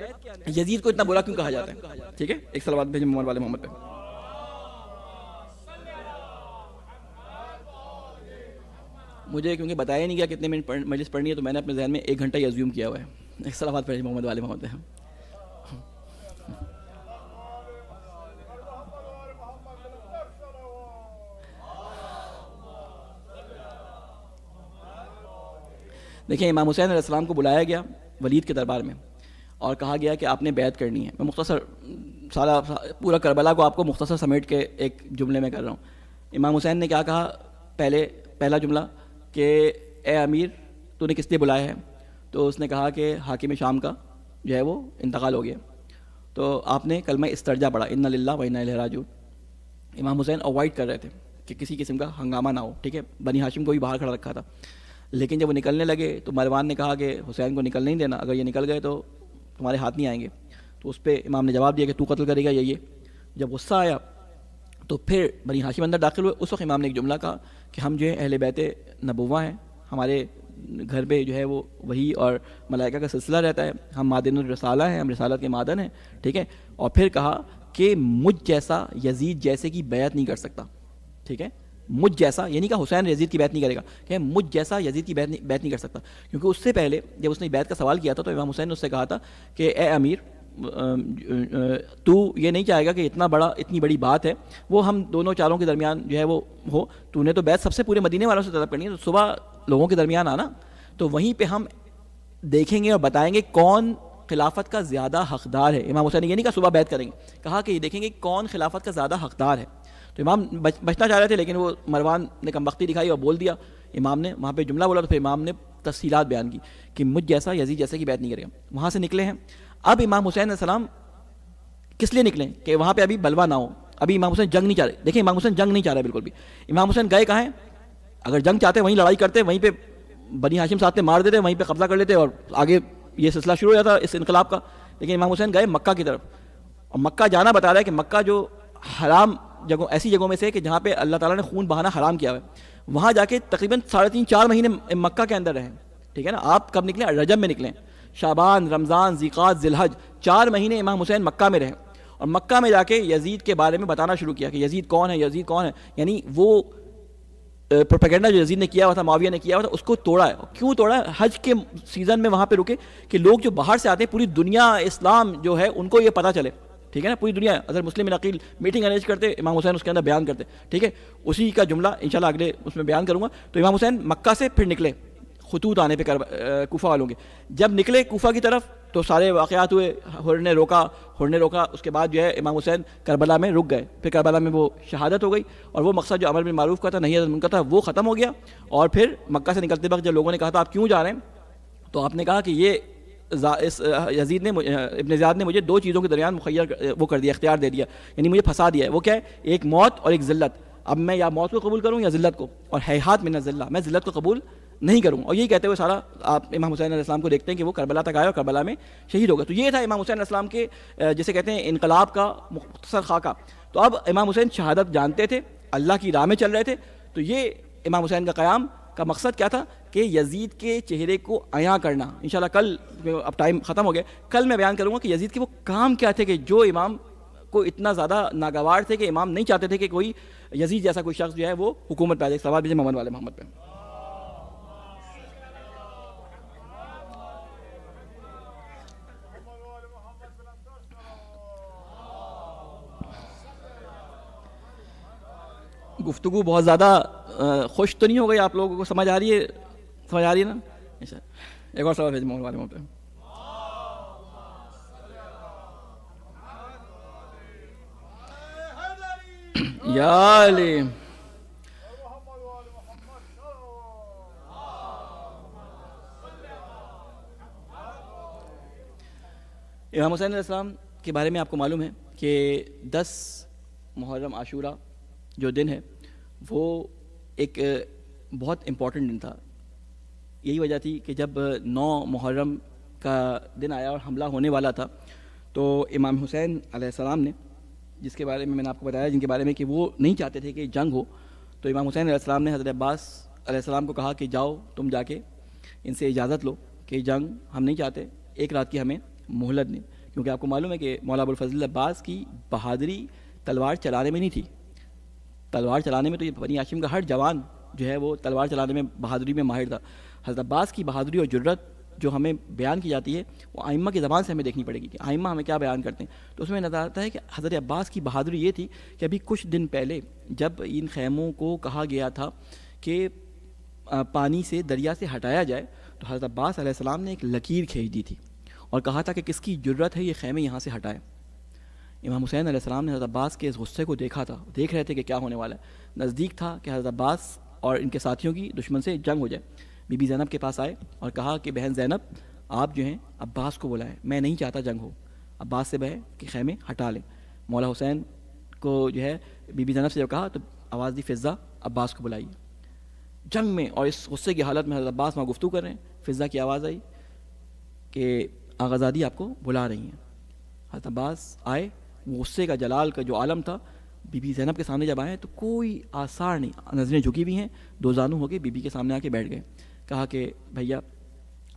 S2: یزید کو اتنا برا کیوں کہا جاتا ہے؟ ٹھیک ہے, ایک صلوات بھیجیں محمد والے محمد پہ. مجھے کیونکہ بتایا نہیں گیا کتنے منٹ مجلس پڑھنی ہے تو میں نے اپنے ذہن میں 1 گھنٹہ ہی ازیوم کیا ہوا ہے. ایک صلوات پڑھیں محمد والے محمد پہ. دیکھیں امام حسین علیہ السلام کو بلایا گیا ولید کے دربار میں اور کہا گیا کہ آپ نے بیعت کرنی ہے. میں مختصر سارا پورا کربلا کو آپ کو مختصر سمیٹ کے ایک جملے میں کر رہا ہوں. امام حسین نے کیا کہا؟ پہلا جملہ کہ اے امیر تو نے کس لیے بلایا ہے؟ تو اس نے کہا کہ حاکم شام کا جو ہے وہ انتقال ہو گیا. تو آپ نے کلمہ استرجا پڑھا, انا للہ و انا الیہ راجعون. امام حسین اوائڈ کر رہے تھے کہ کسی قسم کا ہنگامہ نہ ہو. ٹھیک ہے, بنی ہاشم کو بھی باہر کھڑا رکھا تھا. لیکن جب وہ نکلنے لگے تو مروان نے کہا کہ حسین کو نکلنے نہیں دینا, اگر یہ نکل گئے تو تمہارے ہاتھ نہیں آئیں گے. تو اس پہ امام نے جواب دیا کہ تو قتل کرے گا یہ. جب غصہ آیا تو پھر بنی ہاشم اندر داخل ہوئے. اس وقت امام نے ایک جملہ کہا کہ ہم جو ہے اہل بیت نبوہ ہیں, ہمارے گھر پہ جو ہے وہ وحی اور ملائکہ کا سلسلہ رہتا ہے, ہم معدن الرسالہ ہیں, ہم رسالت کے معدن ہیں. ٹھیک ہے, اور پھر کہا کہ مجھ جیسا یزید جیسے کی بیعت نہیں کر سکتا. ٹھیک ہے, مجھ جیسا, یعنی کہ حسین یزید کی بیعت نہیں کرے گا, کہ مجھ جیسا یزید کی بیعت نہیں کر سکتا. کیونکہ اس سے پہلے جب اس نے بیعت کا سوال کیا تھا تو امام حسین نے اس سے کہا تھا کہ اے امیر تو یہ نہیں چاہے گا کہ اتنی بڑی بات ہے وہ ہم دونوں چاروں کے درمیان جو ہے وہ ہو, تو نے تو بیعت سب سے پورے مدینے والوں سے طلب کرنی ہے, تو صبح لوگوں کے درمیان آنا, تو وہیں پہ ہم دیکھیں گے اور بتائیں گے کون خلافت کا زیادہ حقدار ہے. امام حسین نے یہ نہیں کہا صبح بیعت کریں گے, کہا کہ یہ دیکھیں گے کون خلافت کا زیادہ حقدار ہے. تو امام بچنا چاہ رہے تھے لیکن وہ مروان نے کمبختی دکھائی اور بول دیا. امام نے وہاں پہ جملہ بولا تو پھر امام نے تفصیلات بیان کی کہ مجھ جیسا یزید جیسے کی بیعت نہیں کرے گا. وہاں سے نکلے ہیں. اب امام حسین علیہ السلام کس لیے نکلیں کہ وہاں پہ ابھی بلوا نہ ہو, ابھی امام حسین جنگ نہیں چاہ رہے. دیکھیں امام حسین جنگ نہیں چاہ رہے بالکل بھی. امام حسین گئے کہاں ہیں؟ اگر جنگ چاہتے وہیں لڑائی کرتے, وہیں پہ بنی ہاشم ساتھ میں مار دیتے, وہیں پہ قبضہ کر لیتے اور آگے یہ سلسلہ شروع ہو جاتا اس انقلاب کا. لیکن امام حسین گئے مکہ کی طرف, اور مکہ جانا بتا رہا ہے کہ مکہ جو حرام جگہوں ایسی جگہوں میں سے کہ جہاں پہ اللہ تعالیٰ نے خون بہانا حرام کیا ہوا ہے, وہاں جا کے تقریباً 3.5-4 مہینے مکہ کے اندر رہیں. ٹھیک ہے نا, آپ کب نکلیں؟ رجب میں نکلیں. شعبان, رمضان, ذیقعد, ذی الحج 4 مہینے امام حسین مکہ میں رہیں, اور مکہ میں جا کے یزید کے بارے میں بتانا شروع کیا کہ یزید کون ہے, یزید کون ہے. یعنی وہ پروپیگنڈا جو یزید نے کیا ہوا تھا، معاویہ نے کیا ہوا تھا، اس کو توڑا ہے. کیوں توڑا ہے؟ حج کے سیزن میں وہاں پہ رکے کہ لوگ جو باہر سے آتے ہیں، پوری دنیا اسلام جو ہے ان کو یہ پتہ چلے. ٹھیک ہے نا، پوری دنیا اگر مسلم عقیل میٹنگ ارینج کرتے، امام حسین اس کے اندر بیان کرتے. ٹھیک ہے، اسی کا جملہ انشاءاللہ اگلے اس میں بیان کروں گا. تو امام حسین مکہ سے پھر نکلے خطوط آنے پہ کوفہ والوں کے. جب نکلے کوفہ کی طرف تو سارے واقعات ہوئے، ہر نے روکا. اس کے بعد جو ہے امام حسین کربلا میں رک گئے. پھر کربلا میں وہ شہادت ہو گئی، اور وہ مقصد جو امر بالمعروف کا تھا، نہی عن المنکر کا تھا، وہ ختم ہو گیا. اور پھر مکہ سے نکلتے وقت جب لوگوں نے کہا تھا آپ کیوں جا رہے ہیں، تو آپ نے کہا کہ یہ یزید نے ابن زیاد نے مجھے دو چیزوں کے درمیان وہ کر دیا، اختیار دے دیا، یعنی مجھے پھنسا دیا ہے. وہ کیا ہے؟ ایک موت اور ایک ذلت. اب میں یا موت کو قبول کروں یا ذلت کو، اور ہیہات من الذلہ، میں ذلت کو قبول نہیں کروں. اور یہی کہتے ہوئے سارا آپ امام حسین علیہ السلام کو دیکھتے ہیں کہ وہ کربلا تک آئے اور کربلا میں شہید ہو گئے. تو یہ تھا امام حسین علیہ السلام کے جسے کہتے ہیں انقلاب کا مختصر خاکہ. تو اب امام حسین شہادت جانتے تھے، اللہ کی راہ میں چل رہے تھے. تو یہ امام حسین کا قیام کا مقصد کیا تھا کہ یزید کے چہرے کو عیاں کرنا. انشاءاللہ کل، اب ٹائم ختم ہو گیا، کل میں بیان کروں گا کہ یزید کے وہ کام کیا تھے کہ جو امام کو اتنا زیادہ ناگوار تھے کہ امام نہیں چاہتے تھے کہ کوئی یزید جیسا کوئی شخص جو ہے وہ حکومت پہ آ جائے. سوال بھیجے محمد والے محمد پہ. گفتگو بہت زیادہ خوش تو نہیں ہو گئی آپ لوگوں کو؟ سمجھ آ رہی ہے نا؟ ایک اور سوال بھیج محمد والے محمد پہ. یا علی امام حسین علیہ السلام کے بارے میں آپ کو معلوم ہے کہ 10 محرم عاشورہ جو دن ہے وہ ایک بہت امپورٹنٹ دن تھا. یہی وجہ تھی کہ جب 9 محرم کا دن آیا اور حملہ ہونے والا تھا، تو امام حسین علیہ السلام نے، جس کے بارے میں نے آپ کو بتایا، جن کے بارے میں کہ وہ نہیں چاہتے تھے کہ جنگ ہو، تو امام حسین علیہ السلام نے حضرت عباس علیہ السلام کو کہا کہ جاؤ تم جا کے ان سے اجازت لو کہ جنگ ہم نہیں چاہتے، ایک رات کی ہمیں مہلت دیں. کیونکہ آپ کو معلوم ہے کہ مولا ابوالفضل عباس کی بہادری تلوار چلانے میں نہیں تھی. تلوار چلانے میں تو یہ بنی ہاشم کا ہر جوان جو ہے وہ تلوار چلانے میں بہادری میں ماہر تھا. حضرت عباس کی بہادری اور جرت جو ہمیں بیان کی جاتی ہے وہ ائمہ کی زبان سے ہمیں دیکھنی پڑے گی کہ ائمہ ہمیں کیا بیان کرتے ہیں. تو اس میں نظر آتا ہے کہ حضرت عباس کی بہادری یہ تھی کہ ابھی کچھ دن پہلے جب ان خیموں کو کہا گیا تھا کہ پانی سے، دریا سے ہٹایا جائے، تو حضرت عباس علیہ السلام نے ایک لکیر کھینچ دی تھی اور کہا تھا کہ کس کی جرت ہے یہ خیمے یہاں سے ہٹائے. امام حسین علیہ السلام نے حضرت عباس کے اس غصے کو دیکھا تھا، دیکھ رہے تھے کہ کیا ہونے والا ہے. نزدیک تھا کہ حضرت عباس اور ان کے ساتھیوں کی دشمن سے جنگ ہو جائے. بی بی زینب کے پاس آئے اور کہا کہ بہن زینب آپ جو ہیں عباس کو بلائیں، میں نہیں چاہتا جنگ ہو. عباس سے بہے کہ خیمے ہٹا لیں. مولا حسین کو جو ہے بی بی زینب سے جب کہا تو آواز دی فضہ عباس کو بلائیے. جنگ میں اور اس غصے کی حالت میں حضرت عباس وہاں گفتگو کر رہے ہیں، فضہ کی آواز آئی کہ آغازادی آپ کو بلا رہی ہیں. حضرت عباس آئے، غصے کا جلال کا جو عالم تھا، بی بی زینب کے سامنے جب آئے تو کوئی آثار نہیں، نظریں جھکی ہوئی ہیں، دو زانو ہو کے بی بی کے سامنے آ کے بیٹھ گئے. کہا کہ بھیا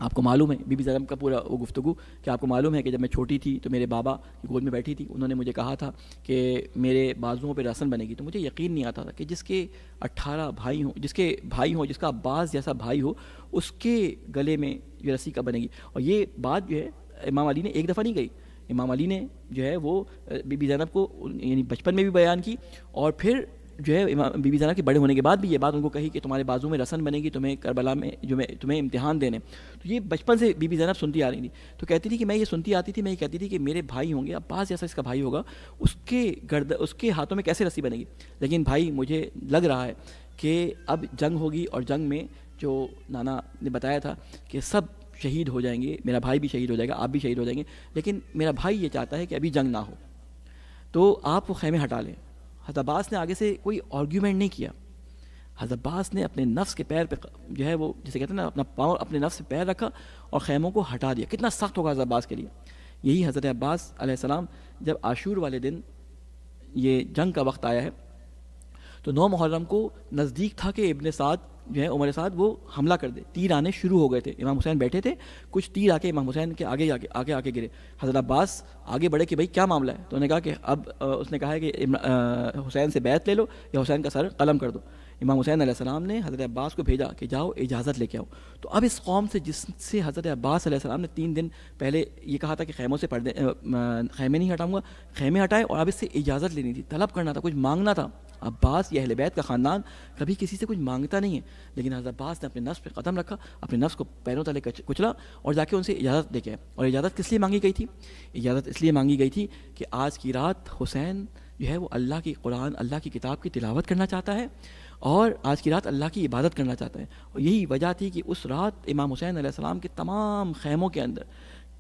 S2: آپ کو معلوم ہے، بی بی زینب کا پورا وہ گفتگو کہ آپ کو معلوم ہے کہ جب میں چھوٹی تھی تو میرے بابا کی گود میں بیٹھی تھی، انہوں نے مجھے کہا تھا کہ میرے بازوؤں پہ رسن بنے گی. تو مجھے یقین نہیں آتا تھا کہ جس کے 18 بھائی ہوں، جس کا عباس جیسا بھائی ہو، اس کے گلے میں یہ رسی کب بنے گی. اور یہ بات جو ہے امام علی نے ایک دفعہ نہیں کہی، امام علی نے جو ہے وہ بی بی زینب کو یعنی بچپن میں بھی بیان کی، اور پھر جو ہے بی بی زینب کے بڑے ہونے کے بعد بھی یہ بات ان کو کہی کہ تمہارے بازو میں رسن بنے گی تمہیں کربلا میں جو میں تمہیں امتحان دینے. تو یہ بچپن سے بی بی زینب سنتی آ رہی تھی. تو کہتی تھی کہ میں یہ سنتی آتی تھی، میں یہ کہتی تھی کہ میرے بھائی ہوں گے، عباس جیسا اس کا بھائی ہوگا، اس کے ہاتھوں میں کیسے رسی بنے گی. لیکن بھائی مجھے لگ رہا ہے کہ اب جنگ ہوگی، اور جنگ میں جو نانا نے بتایا تھا کہ سب شہید ہو جائیں گے، میرا بھائی بھی شہید ہو جائے گا، آپ بھی شہید ہو جائیں گے، لیکن میرا بھائی یہ چاہتا ہے کہ ابھی جنگ نہ ہو، تو آپ وہ خیمے ہٹا لیں. حضرت عباس نے آگے سے کوئی آرگیومنٹ نہیں کیا. حضرت عباس نے اپنے نفس کے پیر پہ جو ہے وہ جسے کہتے ہیں نا اپنا پاؤں اپنے نفس پہ پیر رکھا اور خیموں کو ہٹا دیا. کتنا سخت ہوگا حضرت عباس کے لیے. یہی حضرت عباس علیہ السلام جب عاشور والے دن یہ جنگ کا وقت آیا ہے تو 9 محرم کو نزدیک تھا کہ ابن سعد جو ہے عمر سعد وہ حملہ کر دے. تیر آنے شروع ہو گئے تھے، امام حسین بیٹھے تھے، کچھ تیر آ کے امام حسین کے آگے گرے. حضرت عباس آگے بڑھے کہ بھائی کیا معاملہ ہے. تو انہوں نے کہا کہ اب اس نے کہا ہے کہ حسین سے بیعت لے لو یا حسین کا سر قلم کر دو. امام حسین علیہ السلام نے حضرت عباس کو بھیجا کہ جاؤ اجازت لے کے آؤ. تو اب اس قوم سے جس سے حضرت عباس علیہ السلام نے 3 دن پہلے یہ کہا تھا کہ خیموں سے پردے خیمے نہیں ہٹاؤں گا، خیمے ہٹائے، اور اب اس سے اجازت لینی تھی، طلب کرنا تھا، کچھ مانگنا تھا. عباس یہ اہل بیت کا خاندان کبھی کسی سے کچھ مانگتا نہیں ہے، لیکن حضرت عباس نے اپنے نفس پہ قدم رکھا، اپنے نفس کو پیروں تلے کچلا اور جا کے ان سے اجازت لے کے آئے. اور اجازت کس لیے مانگی گئی تھی؟ اجازت اس لیے مانگی گئی تھی کہ آج کی رات حسین جو ہے وہ اللہ کی قرآن، اللہ کی کتاب کی تلاوت کرنا چاہتا ہے، اور آج کی رات اللہ کی عبادت کرنا چاہتا ہے. اور یہی وجہ تھی کہ اس رات امام حسین علیہ السلام کے تمام خیموں کے اندر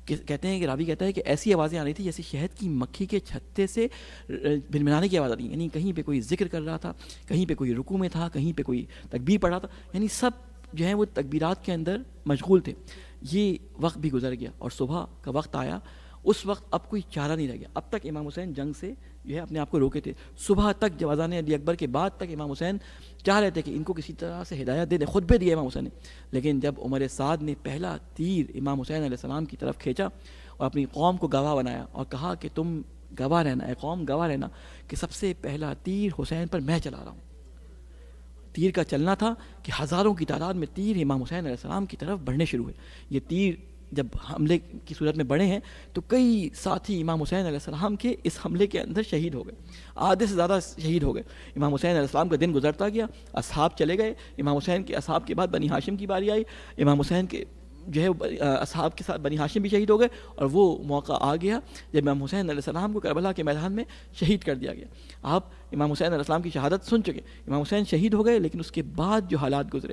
S2: کہتے ہیں کہ راوی کہتا ہے کہ ایسی آوازیں آ رہی تھی جیسے شہد کی مکھی کے چھتے سے بھنبھنانے کی آواز آ رہی، یعنی کہیں پہ کوئی ذکر کر رہا تھا، کہیں پہ کوئی رکوع میں تھا، کہیں پہ کوئی تکبیر پڑھ رہا تھا، یعنی سب جو ہیں وہ تکبیرات کے اندر مشغول تھے. یہ وقت بھی گزر گیا اور صبح کا وقت آیا. اس وقت اب کوئی چارہ نہیں رہ گیا. اب تک امام حسین جنگ سے جو ہے اپنے آپ کو روکے تھے. صبح تک جب اذان علی اکبر کے بعد تک امام حسین چاہ رہے تھے کہ ان کو کسی طرح سے ہدایت دے دیں، خطبے دیے امام حسین نے. لیکن جب عمر سعد نے پہلا تیر امام حسین علیہ السلام کی طرف کھینچا اور اپنی قوم کو گواہ بنایا اور کہا کہ تم گواہ رہنا، اے قوم گواہ رہنا کہ سب سے پہلا تیر حسین پر میں چلا رہا ہوں. تیر کا چلنا تھا کہ ہزاروں کی تعداد میں تیر امام حسین علیہ السلام کی طرف بڑھنے شروع ہوئے. یہ تیر جب حملے کی صورت میں بڑھے ہیں تو کئی ساتھی امام حسین علیہ السلام کے اس حملے کے اندر شہید ہو گئے، آدھے سے زیادہ شہید ہو گئے. امام حسین علیہ السلام کا دن گزرتا گیا، اصحاب چلے گئے. امام حسین کے اصحاب کے بعد بنی ہاشم کی باری آئی. امام حسین کے جو ہے اصحاب کے ساتھ بنی ہاشم بھی شہید ہو گئے، اور وہ موقع آ گیا جب امام حسین علیہ السلام کو کربلا کے میدان میں شہید کر دیا گیا. آپ امام حسین علیہ السلام کی شہادت سن چکے. امام حسین شہید ہو گئے، لیکن اس کے بعد جو حالات گزرے،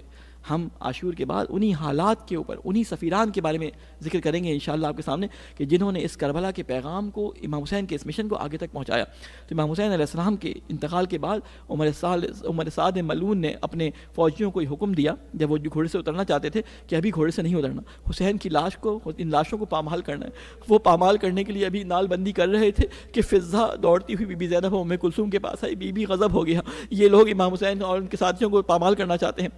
S2: ہم عاشور کے بعد انہی حالات کے اوپر، انہی سفیران کے بارے میں ذکر کریں گے انشاءاللہ آپ کے سامنے، کہ جنہوں نے اس کربلا کے پیغام کو، امام حسین کے اس مشن کو آگے تک پہنچایا. تو امام حسین علیہ السلام کے انتقال کے بعد عمر سعد ملعون نے اپنے فوجیوں کو یہ حکم دیا جب وہ گھوڑے سے اترنا چاہتے تھے کہ ابھی گھوڑے سے نہیں اترنا، حسین کی لاش کو، ان لاشوں کو پامال کرنا ہے. وہ پامال کرنے کے لیے ابھی نال بندی کر رہے تھے کہ فضا دوڑتی ہوئی بی بی زینب ام کلثوم کے پاس آئی. بی بی غضب ہو گیا، یہ لوگ امام حسین اور ان کے ساتھیوں کو پامال کرنا چاہتے ہیں.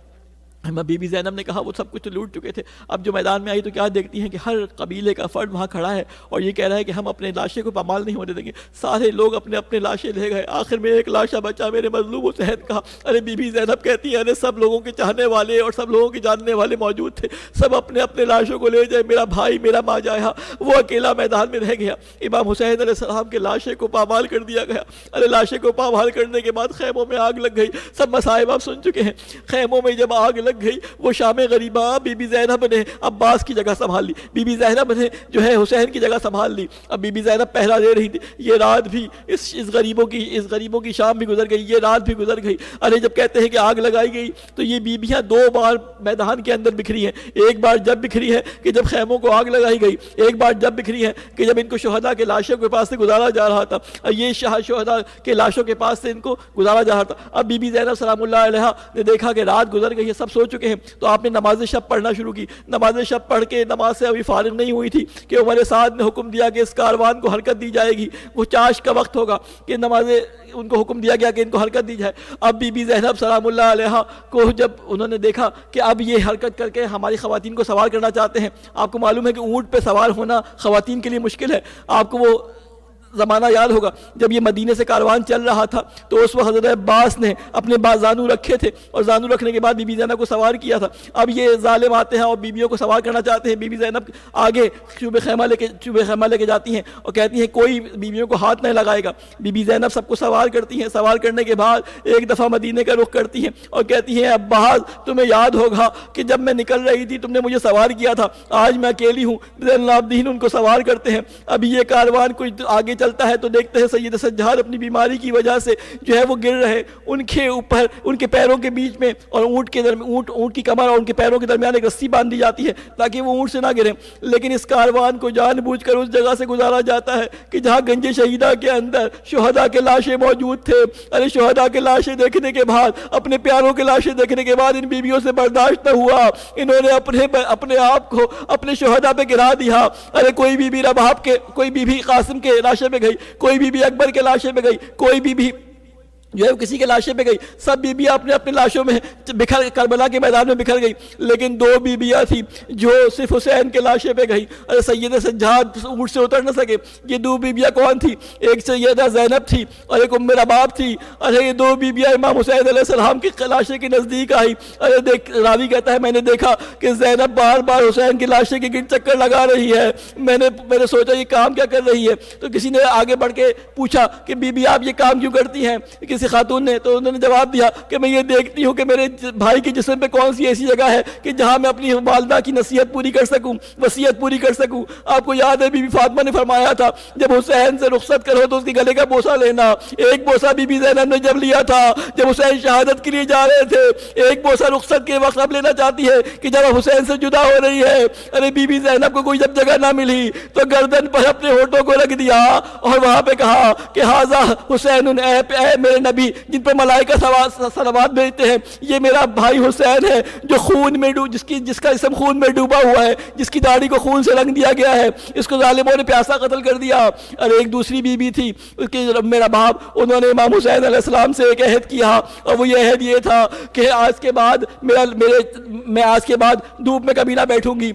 S2: بی بی زینب نے کہا وہ سب کچھ تو لوٹ چکے تھے، اب جو میدان میں آئی تو کیا دیکھتی ہیں کہ ہر قبیلے کا فرد وہاں کھڑا ہے اور یہ کہہ رہا ہے کہ ہم اپنے لاشے کو پامال نہیں ہونے دیں گے. سارے لوگ اپنے اپنے لاشیں لے گئے. آخر میں ایک لاشا بچا، میرے مظلوم حسین کا. ارے بی بی زینب کہتی ہے ارے سب لوگوں کے چاہنے والے اور سب لوگوں کے جاننے والے موجود تھے، سب اپنے اپنے لاشوں کو لے جائے، میرا بھائی میرا ماں جایا، وہ اکیلا میدان میں رہ گیا. امام حسین علیہ السلام کے لاشے کو پامال کر دیا گیا. ارے لاشے کو پامال کرنے کے بعد خیموں میں آگ لگ گئی. سب مصائب آپ سن چکے ہیں. خیموں میں جب آگ لگ گئی، وہ شام غریبہ بی بی زینب نے عباس کی جگہ سنبھال لی، بی بی زینب نے جو ہے حسین کی جگہ سنبھال لی. اب بی بی زینب پہلا دے رہی تھی. یہ رات بھی اس غریبوں کی شام بھی گزر گئی، یہ رات بھی گزر گئی. ارے جب کہتے ہیں کہ آگ لگائی گئی تو یہ بیبیاں 2 بار میدان کے اندر بکھری ہیں. ایک بار جب بکھری ہے کہ جب خیموں کو آگ لگائی گئی، ایک بار جب بکھری ہے کہ جب ان کو شہداء کے لاشوں کے پاس سے گزارا جا رہا تھا. یہ شہداء کے لاشوں کے پاس سے ان کو گزارا جا رہا تھا. اب بی بی زینب سلام اللہ علیہا نے دیکھا کہ رات گزر گئی ہے، سب سو چکے ہیں، تو آپ نے نماز شب پڑھنا شروع کی. نماز شب پڑھ کے نماز سے ابھی فارغ نہیں ہوئی تھی کہ عمر سعد نے حکم دیا کہ اس کاروان کو حرکت دی جائے گی. وہ چاش کا وقت ہوگا کہ ان کو حکم دیا گیا کہ ان کو حرکت دی جائے. اب بی بی زینب سلام اللہ علیہا کو جب انہوں نے دیکھا کہ اب یہ حرکت کر کے ہماری خواتین کو سوار کرنا چاہتے ہیں. آپ کو معلوم ہے کہ اونٹ پہ سوار ہونا خواتین کے لیے مشکل ہے. آپ کو وہ زمانہ یاد ہوگا جب یہ مدینے سے کاروان چل رہا تھا تو اس وقت حضرت عباس نے اپنے زانو رکھے تھے اور زانو رکھنے کے بعد بی بی زینب کو سوار کیا تھا. اب یہ ظالم آتے ہیں اور بیبیوں کو سوار کرنا چاہتے ہیں. بی بی زینب آگے چوب خیمہ لے کے جاتی ہیں اور کہتی ہیں کوئی بیبیوں کو ہاتھ نہیں لگائے گا. بی بی زینب سب کو سوار کرتی ہیں. سوار کرنے کے بعد ایک دفعہ مدینے کا رخ کرتی ہیں اور کہتی ہیں عباس تمہیں یاد ہوگا کہ جب میں نکل رہی تھی تم نے مجھے سوار کیا تھا، آج میں اکیلی ہوں. زین العابدین ان کو سوار کرتے ہیں. اب یہ کاروان کوئی آگے چلتا ہے تو دیکھتے ہیں سید سجاد اپنی بیماری کی وجہ سے جو ہے وہ گر رہے. ان کے اوپر ان کے پیروں کے بیچ میں اور اونٹ کی کمر اور ان کے پیروں کے درمیان ایک رسی باندھی جاتی ہے تاکہ وہ اونٹ سے نہ گریں. لیکن اس کاروان کو جان بوجھ کر اس جگہ سے گزارا جاتا ہے کہ جہاں گنج شہیدہ کے اندر شہداء کے لاشیں موجود تھے. ارے شہداء کے لاشیں دیکھنے کے بعد، اپنے پیاروں کے لاشیں دیکھنے کے بعد ان بیویوں سے برداشت نہ ہوا. انہوں نے اپنے آپ کو اپنے شہداء پہ گرا دیا. ارے کوئی بی بی رباب کے، کوئی بی بی قاسم کے لاشے پہ گئی، کوئی بی بی اکبر کے لاشے پہ گئی، کوئی بی بی جو ہے وہ کسی کے لاشے پہ گئی. سب بیویاں اپنے اپنے لاشوں میں بکھر کربلا کے میدان میں بکھر گئی, لیکن 2 بیویاں تھیں جو صرف حسین کے لاشے پہ گئی. ارے سید سجاد اونٹ سے اتر نہ سکے. یہ 2 بیویاں کون تھی؟ ایک سیدہ زینب تھی اور ایک ام رباب تھی. ارے یہ 2 بیویاں امام حسین علیہ السلام کے لاشے کے نزدیک آئی. ارے دیکھ, راوی کہتا ہے میں نے دیکھا کہ زینب بار بار حسین کے لاشے کے گرد چکر لگا رہی ہے. میں نے سوچا یہ کام کیا کر رہی ہے, تو کسی نے آگے بڑھ کے پوچھا کہ بی بی آپ یہ کام کیوں کرتی ہیں, کسی خاتون نے. تو انہوں نے جواب دیا کہ میں یہ دیکھتی ہوں کہ میرے بھائی کے جسم پہ کون سی ایسی جگہ ہے کہ جہاں میں اپنی والدہ کی نصیحت پوری کر سکوں, وصیت پوری کر سکوں. آپ کو یاد ہے بی بی فاطمہ نے فرمایا تھا جب حسین سے رخصت کرو تو اس کے گلے کا بوسہ لینا. ایک بوسہ بی بی زینب نے جب لیا تھا جب حسین شہادت کے لیے جا رہے تھے, ایک بوسہ رخصت کے وقت اب لینا چاہتی ہے کہ جب حسین سے جدا ہو رہی ہے. ارے بی بی زینب کو کوئی جب جگہ نہ ملی تو گردن پر اپنے ہونٹوں کو رکھ دیا اور وہاں پہ کہا کہ ہاذا حسین, اے میرے نبی جن پر ملائکہ صلوات بھیجتے ہیں, یہ میرا بھائی حسین ہے جو خون میں جس کا جسم خون میں ڈوبا ہوا ہے, جس کی داڑھی کو خون سے رنگ دیا گیا ہے. اس کو ظالموں نے پیاسا قتل کر دیا. اور ایک دوسری بیوی تھی اس کی میرا باپ, انہوں نے امام حسین علیہ السلام سے ایک عہد کیا اور وہ یہ عہد یہ تھا کہ آج کے بعد میں آج کے بعد دھوپ میں کبھی نہ بیٹھوں گی.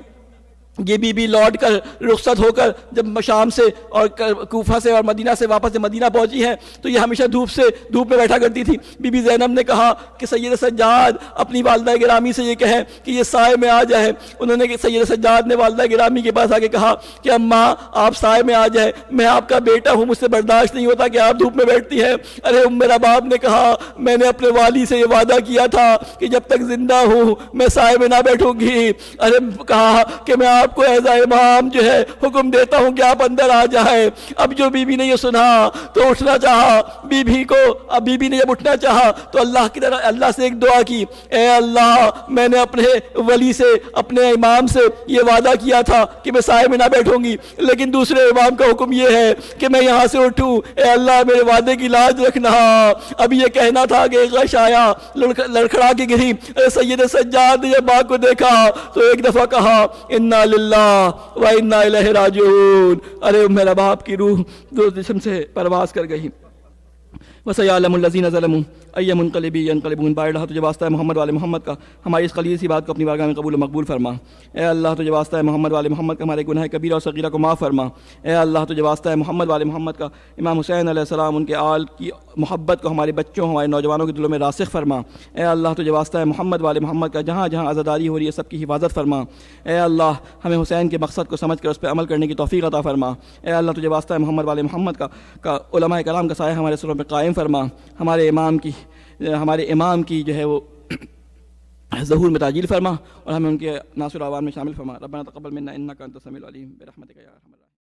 S2: یہ بی بی لوٹ کر رخصت ہو کر جب شام سے اور کوفہ سے اور مدینہ سے واپس جب مدینہ پہنچی ہیں تو یہ ہمیشہ دھوپ میں بیٹھا کرتی تھی. بی بی زینب نے کہا کہ سید سجاد اپنی والدہ گرامی سے یہ کہیں کہ یہ سائے میں آ جائے. انہوں نے سید سجاد نے والدہ گرامی کے پاس آ کے کہا کہ اماں آپ سائے میں آ جائیں, میں آپ کا بیٹا ہوں, مجھ سے برداشت نہیں ہوتا کہ آپ دھوپ میں بیٹھتی ہیں. ارے میرا باپ نے کہا میں نے اپنے والی سے یہ وعدہ کیا تھا کہ جب تک زندہ ہوں میں سائے میں نہ بیٹھوں گی. ارے کہا کہ میں آپ کو ایز امام جو ہے حکم دیتا ہوں کہ آپ اندر آ جائیں. اب جو بی بی نے یہ سنا تو اٹھنا چاہا. بی بی کو اب بی بی نے جب اٹھنا چاہا تو اللہ سے ایک دعا کی, اے اللہ میں نے اپنے ولی سے اپنے امام سے یہ وعدہ کیا تھا کہ میں سائے میں نہ بیٹھوں گی, لیکن دوسرے امام کا حکم یہ ہے کہ میں یہاں سے اٹھوں. اے اللہ میرے وعدے کی لاج رکھنا. اب یہ کہنا تھا کہ غش آیا, لڑکھڑا کے گری. سید سجاد نے جب باغ کو دیکھا تو ایک دفعہ کہا انا للہ وَإِنَّا إِلَيْهِ رَاجِعُونَ. ارے میرا باپ کی روح دو جسم سے پرواز کر گئی. وَسَيَعْلَمُ الَّذِينَ ظَلَمُوا أَيَّ مُنقَلِبٍ يَنقَلِبُونَ. بار اللہ تجھے واسطہ ہے محمد والے محمد کا ہماری اس قلیل سی بات کو اپنی بارگاہ میں قبول و مقبول فرما. اے اللہ تجھے واسطہ ہے محمد والے محمد کا ہمارے گناہ کبیرہ اور صغیرہ کو معاف فرما. اے اللہ تجھے واسطہ ہے محمد والے محمد کا امام حسین علیہ السلام ان کے آل کی محبت کو ہمارے بچوں ہمارے نوجوانوں کے دلوں میں راسخ فرما. اے اللہ تجھے واسطہ ہے محمد والے محمد کا جہاں جہاں عزاداری ہو رہی ہے سب کی حفاظت فرما. اے اللہ ہمیں حسین کے مقصد کو سمجھ کر اس پہ عمل کرنے کی توفیق عطا فرما. اے اللہ تجھے واسطہ ہے محمد والے محمد کا علماء کرام کا سایہ ہمارے سروں پہ قائم فرما. ہمارے امام کی جو ہے وہ ظہور میں تعجیل فرما اور ہمیں ان کے ناصر اعوان میں شامل فرما. ربنا تقبل منا انک انت السمیع العلیم برحمتک یا ارحم الراحمین.